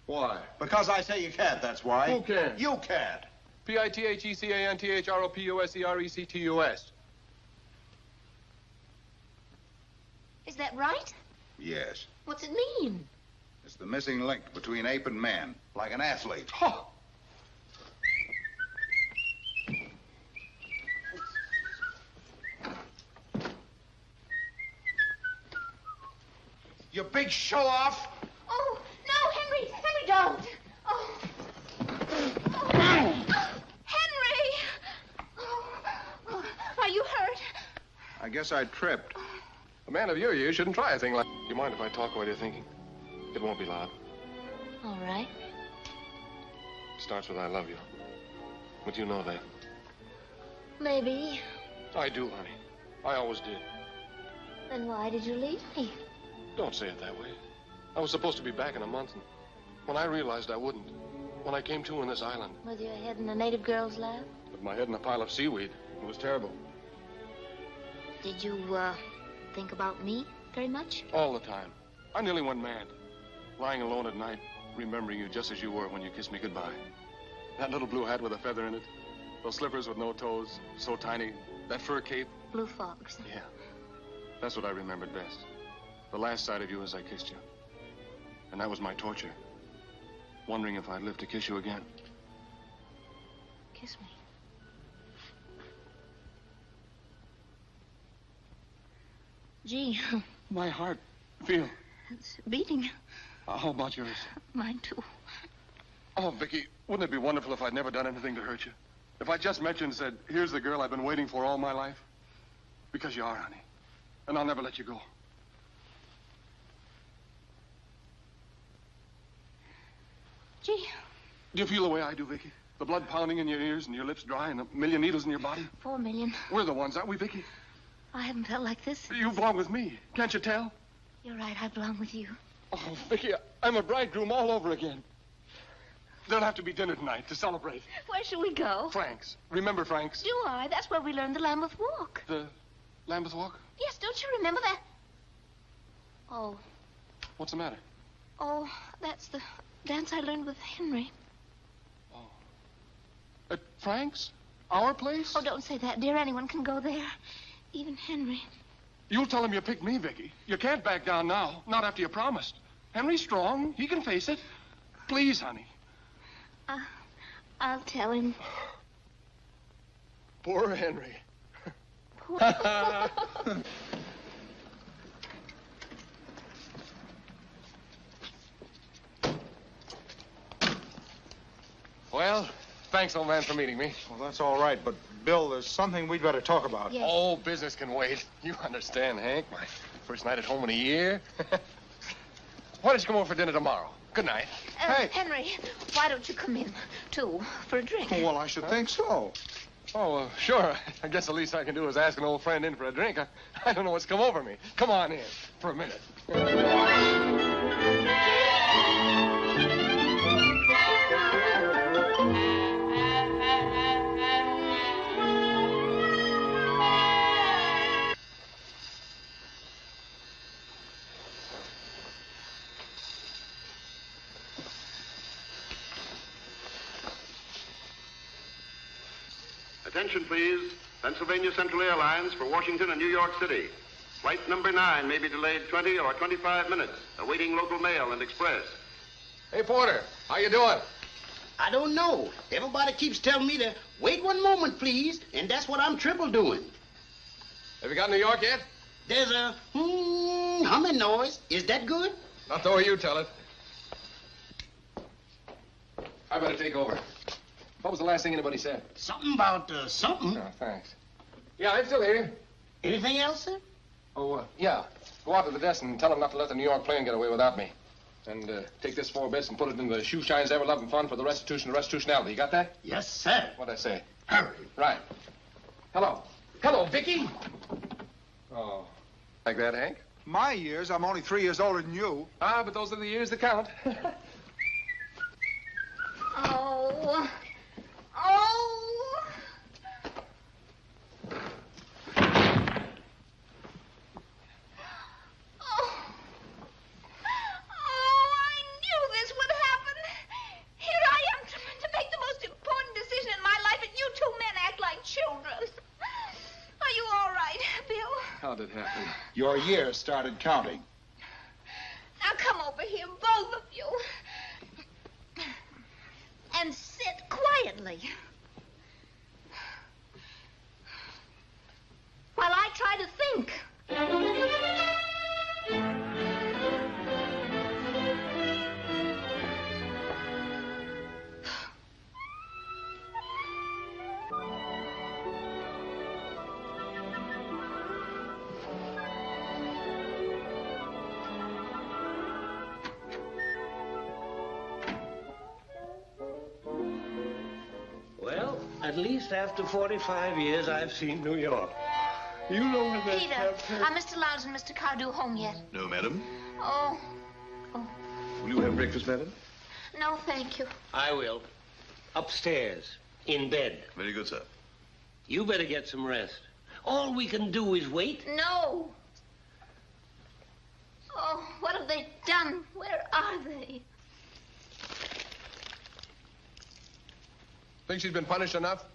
Why? Because I say you can't, that's why. Who can? You can't. Pithecanthropuses. Is that right? Yes. What's it mean? It's the missing link between ape and man, like an athlete. Oh. You big show-off! Oh, no, Henry! Henry, don't! Oh. Henry! Oh, are you hurt? I guess I tripped. A man of your years shouldn't try a thing like... You mind if I talk while you're thinking? It won't be loud. All right. It starts with I love you. But you know that. Maybe. I do, honey. I always did. Then why did you leave me? Don't say it that way. I was supposed to be back in a month, and when I realized I wouldn't, when I came to in this island. With your head in a native girl's lap? With my head in a pile of seaweed. It was terrible. Did you, think about me very much? All the time. I nearly went mad. Lying alone at night, remembering you just as you were when you kissed me goodbye. That little blue hat with a feather in it. Those slippers with no toes, so tiny. That fur cape. Blue fox. Yeah. That's what I remembered best. The last sight of you as I kissed you. And that was my torture. Wondering if I'd live to kiss you again. Kiss me. Gee. My heart. Feel. It's beating. How about yours? Mine, too. Oh, Vicky, wouldn't it be wonderful if I'd never done anything to hurt you? If I just met you and said, here's the girl I've been waiting for all my life? Because you are, honey. And I'll never let you go. Gee. Do you feel the way I do, Vicky? The blood pounding in your ears and your lips dry and a million needles in your body? 4 million. We're the ones, aren't we, Vicky? I haven't felt like this. You belong with me. Can't you tell? You're right. I belong with you. Oh, Vicky, I'm a bridegroom all over again. There'll have to be dinner tonight to celebrate. Where shall we go? Frank's. Remember Frank's? Do I? That's where we learned the Lambeth Walk. The Lambeth Walk? Yes, don't you remember that? Oh. What's the matter? Oh, that's the dance I learned with Henry. Oh. At Frank's? Our place? Oh, don't say that, dear. Anyone can go there. Even Henry. You'll tell him you picked me, Vicky. You can't back down now. Not after you promised. Henry's strong. He can face it. Please, honey. I'll tell him. Poor Henry. Poor... Well, thanks, old man, for meeting me. Well, that's all right, but, Bill, there's something we'd better talk about. Yes. Oh, business can wait. You understand, Hank. My first night at home in a year. Why don't you come over for dinner tomorrow? Good night. Hey. Henry, why don't you come in, too, for a drink? Oh, well, I should think so. Oh, sure. I guess the least I can do is ask an old friend in for a drink. I don't know what's come over me. Come on in for a minute. Attention, please. Pennsylvania Central Airlines for Washington and New York City. Flight number 9 may be delayed 20 or 25 minutes, awaiting local mail and express. Hey, Porter, how you doing? I don't know. Everybody keeps telling me to wait one moment, please, and that's what I'm triple doing. Have you got New York yet? There's a humming noise. Is that good? Not the way you tell it. I better take over. What was the last thing anybody said? Something about something. Oh, thanks. Yeah, I'm still here. Anything else, sir? Oh, yeah. Go out to the desk and tell them not to let the New York plane get away without me. And take this 4 bits and put it in the shoe shines ever loving fund for the restitution of restitutionality. You got that? Yes, sir. What'd I say? Hurry. Right. Hello. Hello, Vicky. Oh. Like that, Hank? My years, I'm only 3 years older than you. Ah, but those are the years that count. Oh. Oh. How did it happen? Your years started counting. Now come over here, both of you. And sit quietly. While I try to think. At least after 45 years, I've seen New York. You know when that... Peter, are Mr. Lowndes and Mr. Cardew home yet? No, madam. Oh. Will you have breakfast, madam? No, thank you. I will. Upstairs, in bed. Very good, sir. You better get some rest. All we can do is wait. No. Oh, what have they done? Where are they? Think she's been punished enough?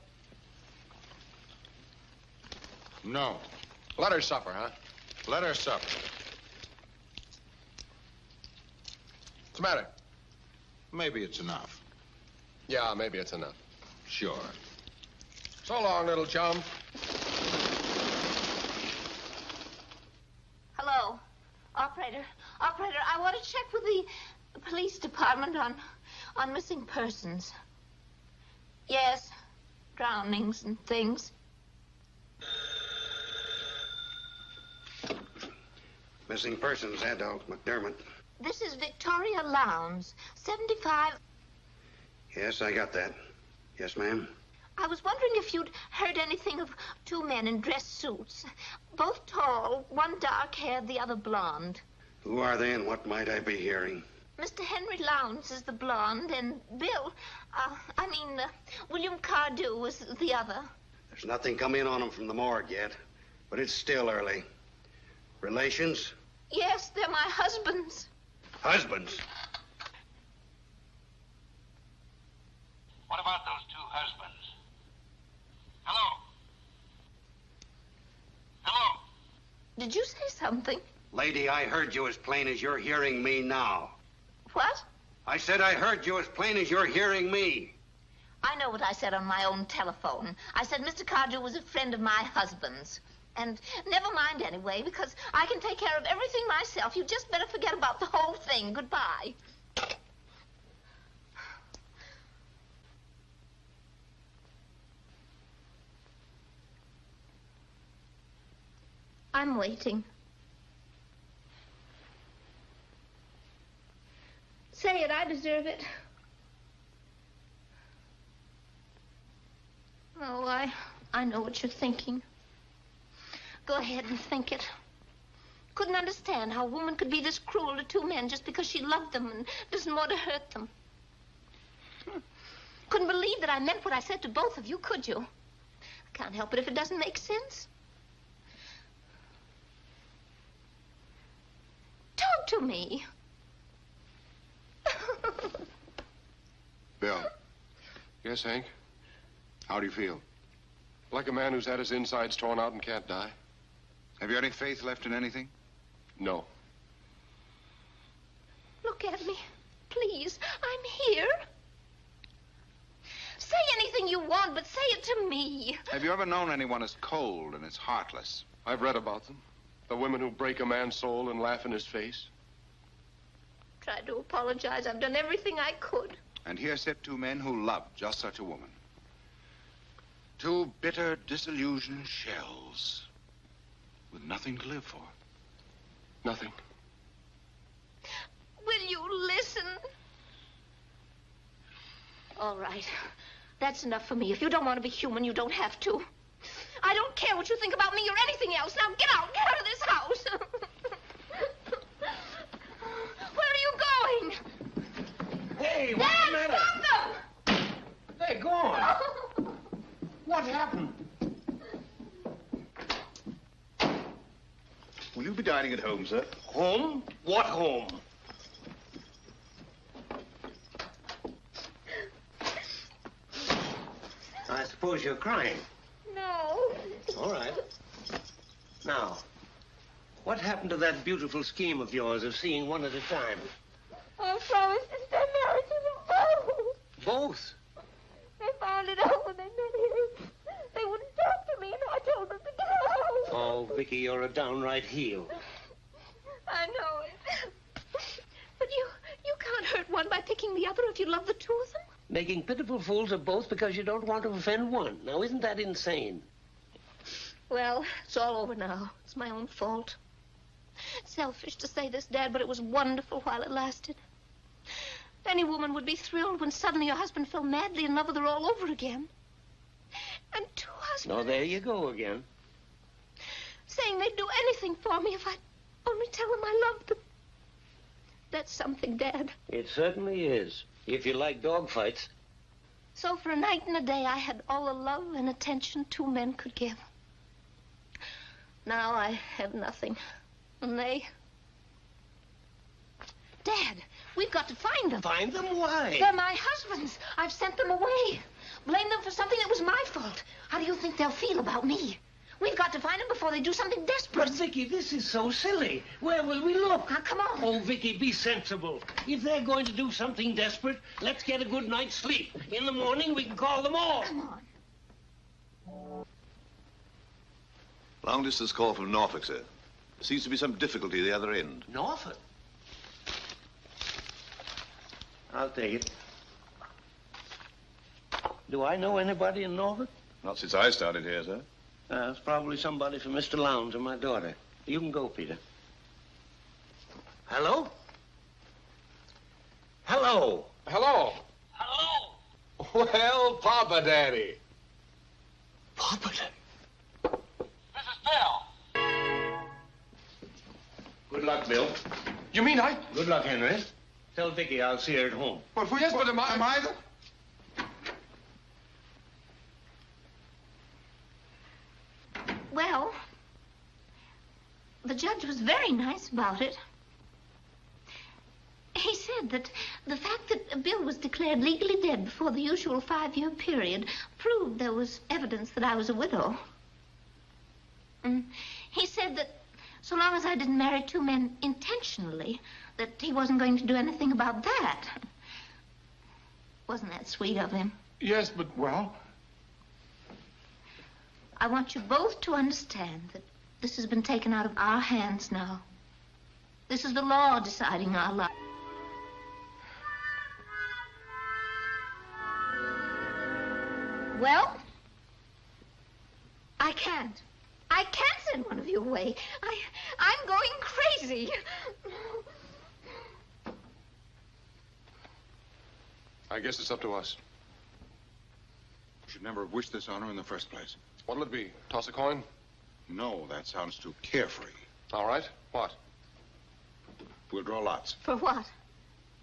No. Let her suffer, huh? Let her suffer. What's the matter? Maybe it's enough. Yeah, maybe it's enough. Sure. So long, little chum. Hello. Operator, I want to check with the police department on missing persons. Yes, drownings and things. Missing persons, adult, McDermott. This is Victoria Lowndes, 75. Yes, I got that. Yes, ma'am. I was wondering if you'd heard anything of two men in dress suits. Both tall, one dark-haired, the other blonde. Who are they and what might I be hearing? Mr. Henry Lowndes is the blonde, and Bill, William Cardew is the other. There's nothing come in on them from the morgue yet, but it's still early. Relations? Yes, they're my husbands. Husbands? What about those two husbands? Hello? Hello? Did you say something? Lady, I heard you as plain as you're hearing me now. What? I said I heard you as plain as you're hearing me. I know what I said on my own telephone. I said Mr. Cardew was a friend of my husband's. And never mind anyway, because I can take care of everything myself. You just better forget about the whole thing. Goodbye. I'm waiting. Say it, I deserve it. Oh, I know what you're thinking. Go ahead and think it. Couldn't understand how a woman could be this cruel to two men just because she loved them and doesn't want to hurt them. Couldn't believe that I meant what I said to both of you, could you? I can't help it if it doesn't make sense. Talk to me. Bill. Yes, Hank? How do you feel? Like a man who's had his insides torn out and can't die? Have you any faith left in anything? No. Look at me. Please. I'm here. Say anything you want, but say it to me. Have you ever known anyone as cold and as heartless? I've read about them. The women who break a man's soul and laugh in his face. Tried to apologize. I've done everything I could. And here sit two men who loved just such a woman. Two bitter, disillusioned shells with nothing to live for. Nothing. Will you listen? All right. That's enough for me. If you don't want to be human, you don't have to. I don't care what you think about me or anything else. Now get out. Get out of this house. Where are you going? Hey, what's the matter? Stop them! They're gone. What happened? Will you be dining at home, sir? Home? What home? I suppose you're crying. No. All right. Now, what happened to that beautiful scheme of yours of seeing one at a time? I promised to stay married to them both. Both? They found it out when they met here. They wouldn't talk to me, and I told them to go. Oh, Vicky, you're a downright heel. I know it. But you can't hurt one by picking the other if you love the two of them. Making pitiful fools of both because you don't want to offend one. Now, isn't that insane? Well, it's all over now. It's my own fault. Selfish to say this, Dad, but it was wonderful while it lasted. Any woman would be thrilled when suddenly her husband fell madly in love with her all over again. And two husbands... No, there you go again. Saying they'd do anything for me if I'd only tell them I loved them. That's something, Dad. It certainly is, if you like dogfights. So for a night and a day, I had all the love and attention two men could give. Now I have nothing. And they... Dad, we've got to find them. Find them? Why? They're my husbands. I've sent them away. Blame them for something that was my fault. How do you think they'll feel about me? We've got to find them before they do something desperate. But, Vicky, this is so silly. Where will we look? Now, come on. Oh, Vicky, be sensible. If they're going to do something desperate, let's get a good night's sleep. In the morning, we can call them all. Come on. Long distance call from Norfolk, sir. There seems to be some difficulty at the other end. Norfolk? I'll take it. Do I know anybody in Norfolk? Not since I started here, sir. It's probably somebody from Mr. Lowndes or my daughter. You can go, Peter. Hello? Hello? Hello. Hello? Well, Papa Daddy. Papa Daddy? This is Bill. Good luck, Bill. You mean I... Good luck, Henry. Tell Vicky I'll see her at home. But yes, but am I the... Well, the judge was very nice about it. He said that the fact that Bill was declared legally dead before the usual 5-year period proved there was evidence that I was a widow. And he said that so long as I didn't marry two men intentionally, that he wasn't going to do anything about that. Wasn't that sweet of him? Yes, but... Well... I want you both to understand that this has been taken out of our hands now. This is the law deciding our life. Well, I can't. I can't send one of you away. I'm going crazy. I guess it's up to us. You should never have wished this honor in the first place. What'll it be? Toss a coin? No, that sounds too carefree. All right. What? We'll draw lots. For what?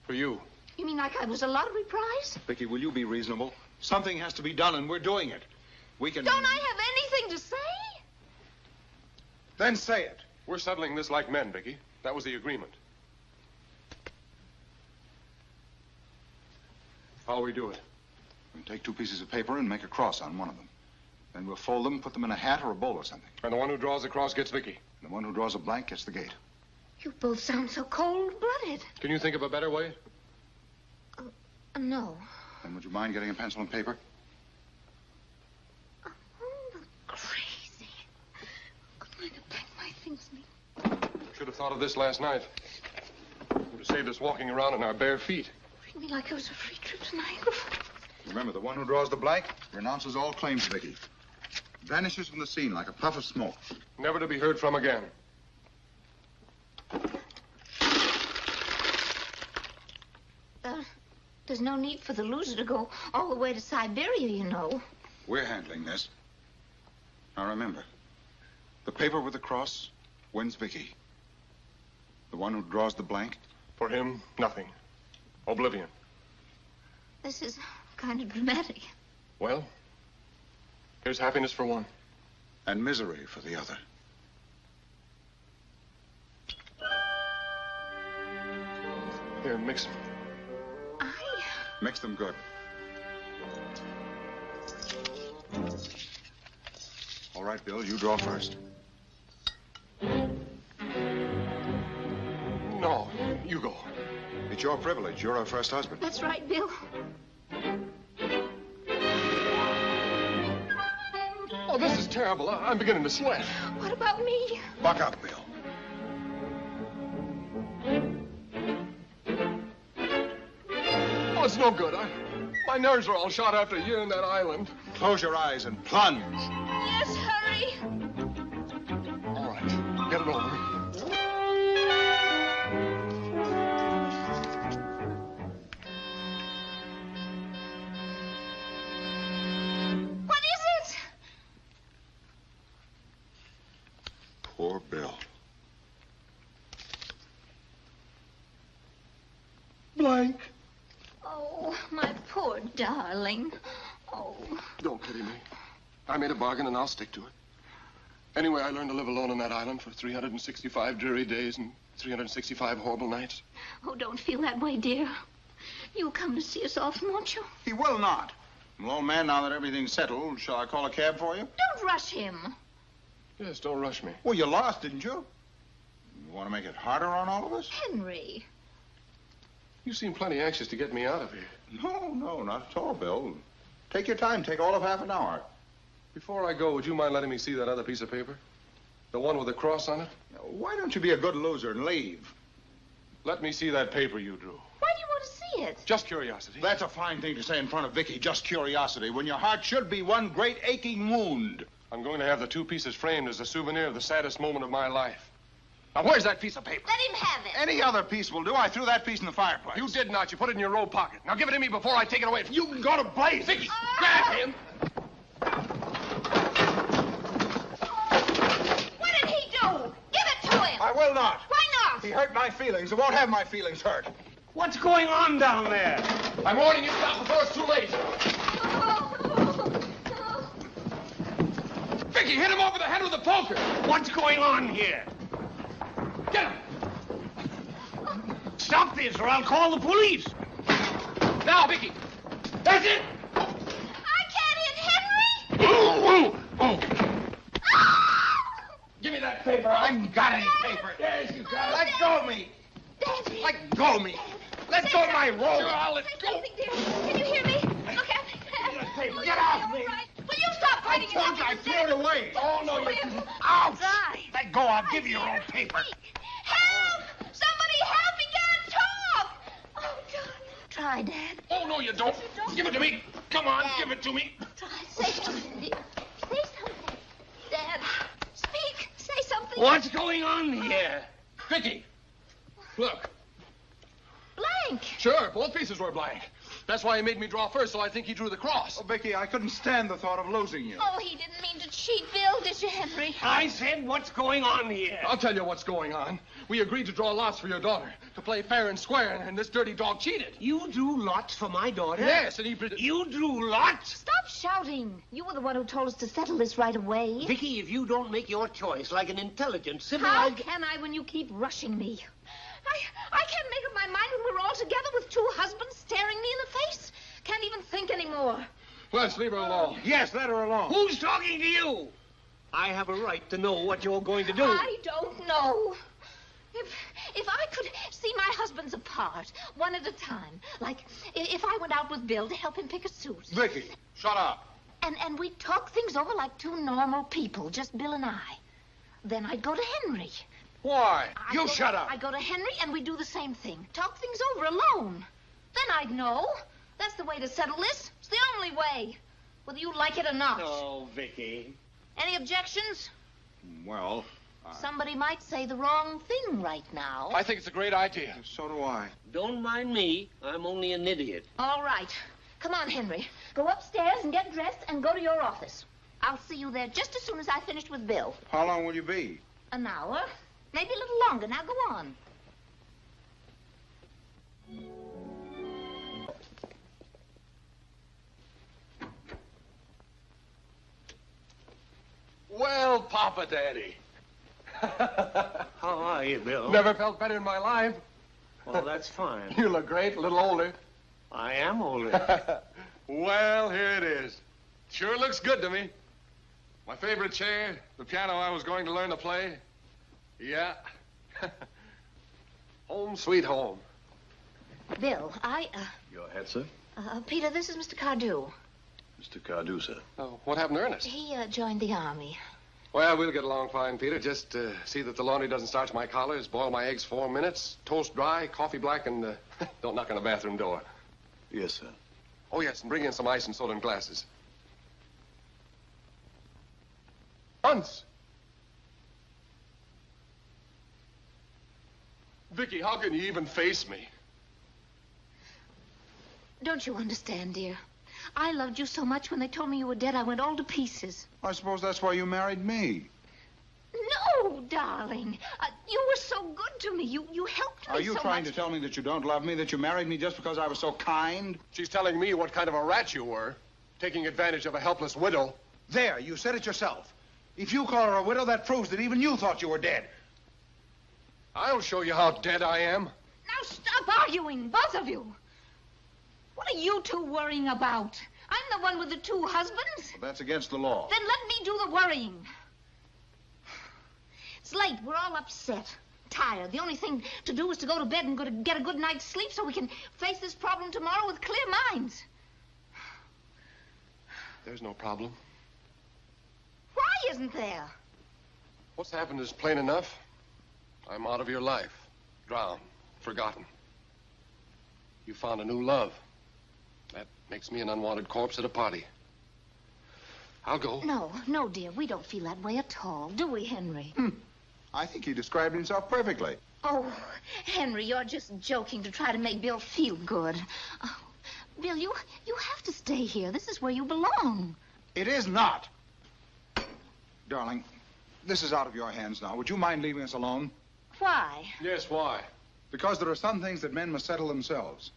For you. You mean like I was a lottery prize? Vicky, will you be reasonable? Something has to be done, and we're doing it. We can... Don't I have anything to say? Then say it. We're settling this like men, Vicky. That was the agreement. How'll we do it? We'll take 2 pieces of paper and make a cross on one of them. Then we'll fold them, put them in a hat or a bowl or something. And the one who draws the cross gets Vicky. The one who draws a blank gets the gate. You both sound so cold-blooded. Can you think of a better way? No. Then would you mind getting a pencil and paper? Oh, crazy. I'm going to pack my things. Should have thought of this last night. Would have saved us walking around on our bare feet. Treat me like it was a free trip to Niagara. Remember, the one who draws the blank renounces all claim to Vicky. Vanishes from the scene like a puff of smoke. Never to be heard from again. There's no need for the loser to go all the way to Siberia, you know. We're handling this. Now remember, the paper with the cross wins Vicky. The one who draws the blank? For him, nothing. Oblivion. This is kind of dramatic. Well, here's happiness for one. And misery for the other. Here, mix them. Mix them good. All right, Bill, you draw first. No, you go. It's your privilege. You're our first husband. That's right, Bill. Oh, this is terrible. I'm beginning to sweat. What about me? Buck up, Bill. Oh, it's no good. My nerves are all shot after a year in that island. Close your eyes and plunge. Yes, hurry. All right, get it over. What is it? Poor Bill. darling. Oh. Don't pity me. I made a bargain, and I'll stick to it. Anyway, I learned to live alone on that island for 365 dreary days and 365 horrible nights. Oh, don't feel that way, dear. You'll come to see us often, won't you? He will not. Well, old man, now that everything's settled, shall I call a cab for you? Don't rush him. Yes, don't rush me. Well, you lost, didn't you? You want to make it harder on all of us? Henry. You seem plenty anxious to get me out of here. No, not at all, Bill. Take your time. Take all of half an hour. Before I go, would you mind letting me see that other piece of paper? The one with the cross on it? Why don't you be a good loser and leave? Let me see that paper you drew. Why do you want to see it? Just curiosity. That's a fine thing to say in front of Vicky, just curiosity, when your heart should be one great aching wound. I'm going to have the two pieces framed as a souvenir of the saddest moment of my life. Now, where's that piece of paper? Let him have it. Any other piece will do. I threw that piece in the fireplace. You did not. You put it in your robe pocket. Now give it to me before I take it away from you. You can go to blaze. Vicky, grab him. What did he do? Give it to him. I will not. Why not? He hurt my feelings. I won't have my feelings hurt. What's going on down there? I'm warning you, stop before it's too late. Vicky, hit him over the head with a poker. What's going on here? Get him. Stop this or I'll call the police. Now, Vicky. That's it. I can't hit Henry. Give me that paper. I haven't got any paper. Yes, you got it. Let go of me. Daddy. Let go of me. Let go of my robe. Sure, I'll let Say go. something, dear. Can you hear me? Look at me. Paper. Get off me. Will you stop fighting? I told you I threw it away. Oh, no, you... Ouch. Try. Let go. I'll give you your own paper. Help! Somebody help me! Can't talk! Oh, God. Try, Dad. Oh, no, you don't. Give it to me. Come on, Dad. give it to me. Try. Say something, dear. Say something. Dad, speak. Say something. What's going on here? Vicky, look. Blank. Sure, both pieces were blank. That's why he made me draw first, so I think he drew the cross. Oh, Vicky, I couldn't stand the thought of losing you. Oh, he didn't mean to cheat Bill, did you, Henry? I said, what's going on here? I'll tell you what's going on. We agreed to draw lots for your daughter, to play fair and square, and this dirty dog cheated. You drew lots for my daughter? Yes, and he... You drew lots? Stop shouting. You were the one who told us to settle this right away. Vicky, if you don't make your choice like an intelligent, How civilized... can I when you keep rushing me? I can't make up my mind when we're all together with two husbands staring me in the face. Can't even think anymore. Let's leave her alone. Yes, let her alone. Who's talking to you? I have a right to know what you're going to do. I don't know. If I could see my husbands apart, one at a time, like if I went out with Bill to help him pick a suit. Vicky, shut up. And we'd talk things over like two normal people, just Bill and I. Then I'd go to Henry. Why? You shut up. I'd go to Henry and we'd do the same thing. Talk things over alone. Then I'd know. That's the way to settle this. It's the only way. Whether you like it or not. Oh, Vicky. Any objections? Well, Somebody might say the wrong thing right now. I think it's a great idea. so do I. Don't mind me. I'm only an idiot. All right. Come on, Henry. Go upstairs and get dressed and go to your office. I'll see you there just as soon as I finished with Bill. How long will you be? An hour. Maybe a little longer. Now go on. Well, Papa Daddy. How are you, Bill? Never felt better in my life. Well, that's fine. You look great, a little older. I am older. Well, here it is. Sure looks good to me. My favorite chair, the piano I was going to learn to play. Yeah. Home sweet home. Bill, Go ahead, sir. Peter, this is Mr. Cardew. Mr. Cardew, sir. Oh, what happened to Ernest? He, joined the Army. Well, we'll get along fine, Peter. Just see that the laundry doesn't starch my collars, boil my eggs 4 minutes, toast dry, coffee black, and don't knock on the bathroom door. Yes, sir. Oh, yes, and bring in some ice and soda in glasses. Once. Vicky, how can you even face me? Don't you understand, dear? I loved you so much when they told me you were dead, I went all to pieces. I suppose that's why you married me. No, darling. You were so good to me. You helped me so much. Are you trying to tell me that you don't love me, that you married me just because I was so kind? She's telling me what kind of a rat you were, taking advantage of a helpless widow. There, you said it yourself. If you call her a widow, that proves that even you thought you were dead. I'll show you how dead I am. Now stop arguing, both of you. What are you two worrying about? I'm the one with the two husbands. Well, that's against the law. Then let me do the worrying. It's late. We're all upset, tired. The only thing to do is to go to bed and go to get a good night's sleep so we can face this problem tomorrow with clear minds. There's no problem. Why isn't there? What's happened is plain enough. I'm out of your life, drowned, forgotten. You found a new love. That makes me an unwanted corpse at a party. I'll go. No, dear. We don't feel that way at all, do we, Henry? I think he described himself perfectly. Oh, Henry, you're just joking to try to make Bill feel good. Oh, Bill, you have to stay here. This is where you belong. It is not. Darling, this is out of your hands now. Would you mind leaving us alone? Why? Yes, why? Because there are some things that men must settle themselves.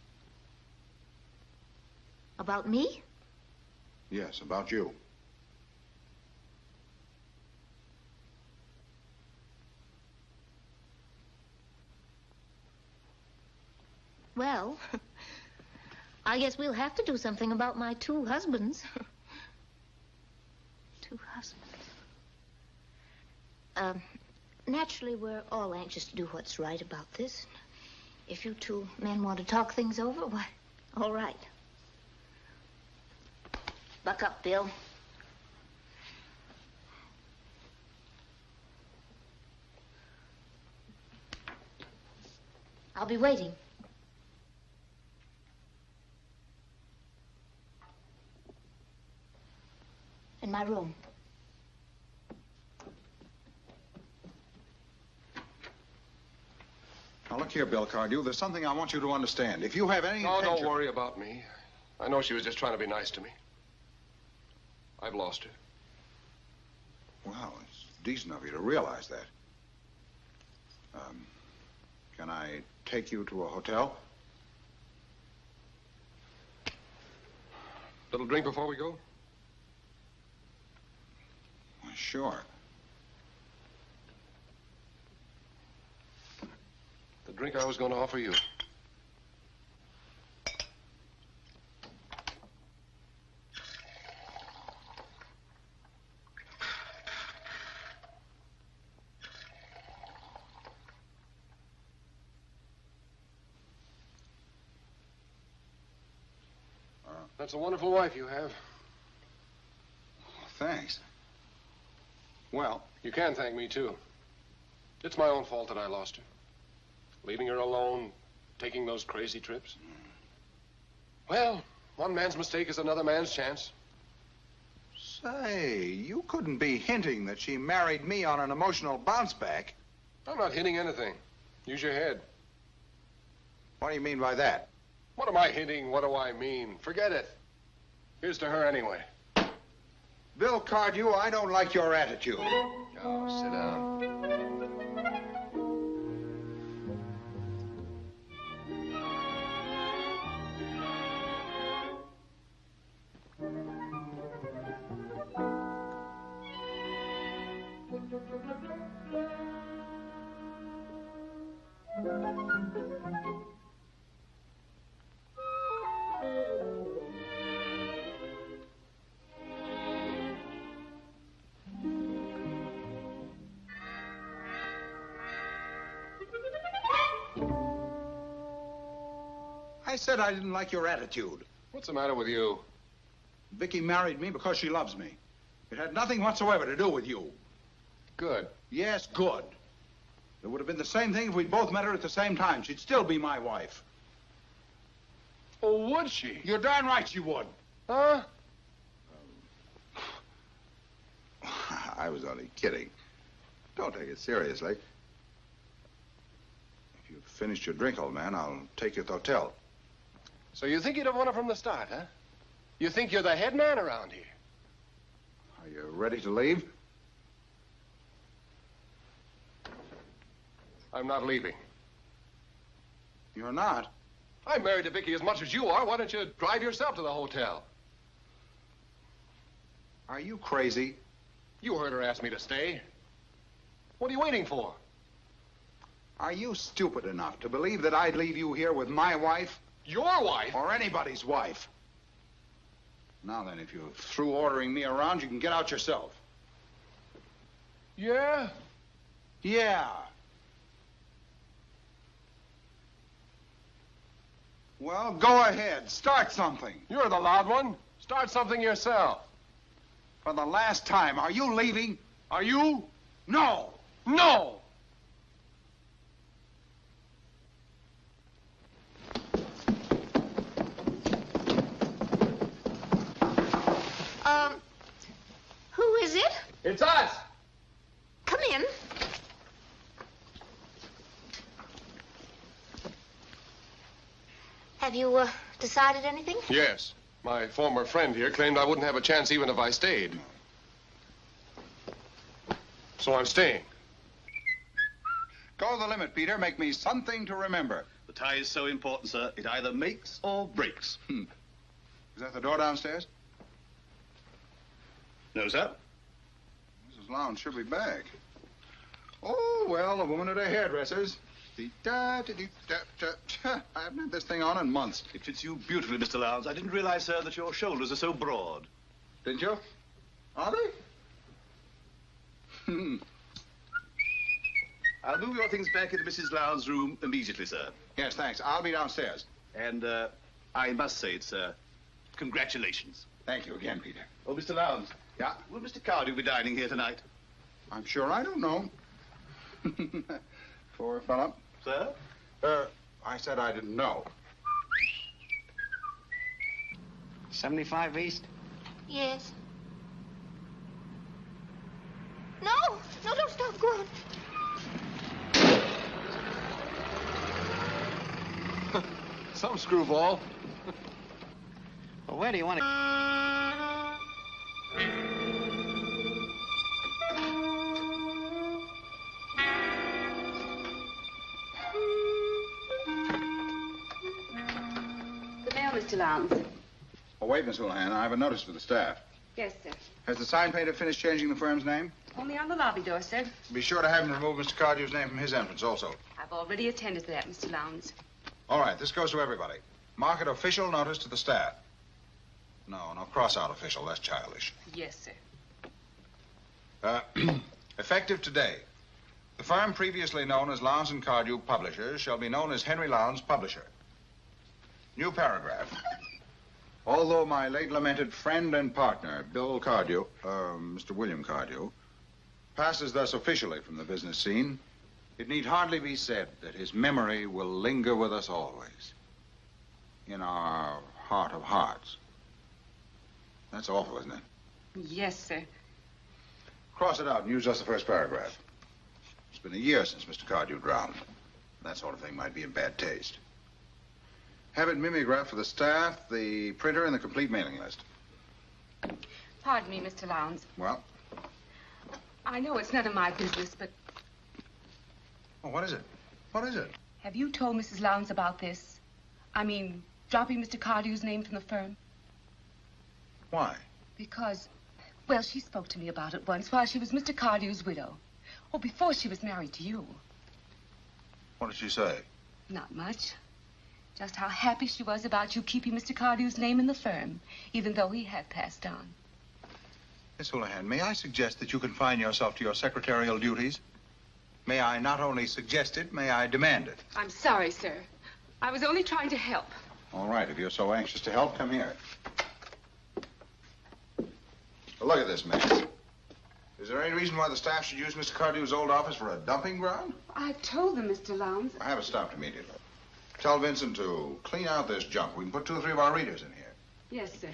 About me? Yes, about you. Well, I guess we'll have to do something about my two husbands. Two husbands. Naturally, we're all anxious to do what's right about this. If you two men want to talk things over, why, all right. Buck up, Bill. I'll be waiting. In my room. Now, look here, Bill Cardew. There's something I want you to understand. If you have any No, intention... don't worry about me. I know she was just trying to be nice to me. I've lost her. Well, it's decent of you to realize that. Can I take you to a hotel? Little drink before we go? Well, sure. The drink I was going to offer you. That's a wonderful wife you have. Thanks. Well... You can thank me, too. It's my own fault that I lost her. Leaving her alone, taking those crazy trips. Well, one man's mistake is another man's chance. Say, you couldn't be hinting that she married me on an emotional bounce back. I'm not hinting anything. Use your head. What do you mean by that? What am I hinting? What do I mean? Forget it. Here's to her anyway. Bill Cardew, I don't like your attitude. Oh, sit down. I said I didn't like your attitude. What's the matter with you? Vicky married me because she loves me. It had nothing whatsoever to do with you. Good. Yes, good. It would have been the same thing if we'd both met her at the same time. She'd still be my wife. Oh, would she? You're darn right she would. Huh? I was only kidding. Don't take it seriously. If you've finished your drink, old man, I'll take you to the hotel. So you think you'd have won her from the start, huh? You think you're the head man around here? Are you ready to leave? I'm not leaving. You're not? I'm married to Vicky as much as you are. Why don't you drive yourself to the hotel? Are you crazy? You heard her ask me to stay. What are you waiting for? Are you stupid enough to believe that I'd leave you here with my wife? Your wife? Or anybody's wife? Now then, if you're through ordering me around, you can get out yourself. Yeah? Yeah. Well, go ahead. Start something. You're the loud one. Start something yourself. For the last time, are you leaving? Are you? No. No! Who is it? It's us! Come in. Have you, decided anything? Yes. My former friend here claimed I wouldn't have a chance even if I stayed. So I'm staying. Go the limit, Peter. Make me something to remember. The tie is so important, sir, it either makes or breaks. Is that the door downstairs? No, sir. Mrs. Lowndes should be back. Oh, well, the woman at her hairdresser's. I haven't had this thing on in months. It fits you beautifully, Mr. Lowndes. I didn't realize, sir, that your shoulders are so broad. Didn't you? Are they? I'll move your things back into Mrs. Lowndes' room immediately, sir. Yes, thanks. I'll be downstairs. And, I must say it's, congratulations. Thank you again, Peter. Oh, Mr. Lowndes. Yeah? Will Mr. Cardew be dining here tonight? I'm sure I don't know. Poor fellow. Sir? I said I didn't know. 75 East? Yes. No, don't stop. Go on. Some screwball. Well, where do you want to... The mail, Mr. Lowndes. Oh, wait, Miss Houlihan. I have a notice for the staff. Yes, sir. Has the sign painter finished changing the firm's name? Only on the lobby door, sir. Be sure to have him remove Mr. Cardew's name from his entrance also. I've already attended to that, Mr. Lowndes. All right, this goes to everybody. Mark it official notice to the staff. No, cross out official. That's childish. Yes, sir. Effective today, the firm previously known as Lowndes and Cardew Publishers shall be known as Henry Lowndes Publisher. New paragraph. Although my late lamented friend and partner, Bill Cardew, Mr. William Cardew, passes thus officially from the business scene, it need hardly be said that his memory will linger with us always. In our heart of hearts. That's awful, isn't it? Yes, sir. Cross it out and use just the first paragraph. It's been a year since Mr. Cardew drowned. That sort of thing might be in bad taste. Have it mimeographed for the staff, the printer, and the complete mailing list. Pardon me, Mr. Lowndes. Well? I know it's none of my business, but... Oh, what is it? What is it? Have you told Mrs. Lowndes about this? I mean, dropping Mr. Cardew's name from the firm? Why? Because, well, she spoke to me about it once while she was Mr. Cardew's widow. Oh, before she was married to you. What did she say? Not much. Just how happy she was about you keeping Mr. Cardew's name in the firm, even though he had passed on. Miss Houlihan, may I suggest that you confine yourself to your secretarial duties? May I not only suggest it, may I demand it? I'm sorry, sir. I was only trying to help. All right, if you're so anxious to help, come here. Well, look at this mess. Is there any reason why the staff should use Mr. Cardew's old office for a dumping ground? I've told them, Mr. Lowndes. I have it stopped immediately. Tell Vincent to clean out this junk. We can put 2 or 3 of our readers in here. Yes, sir.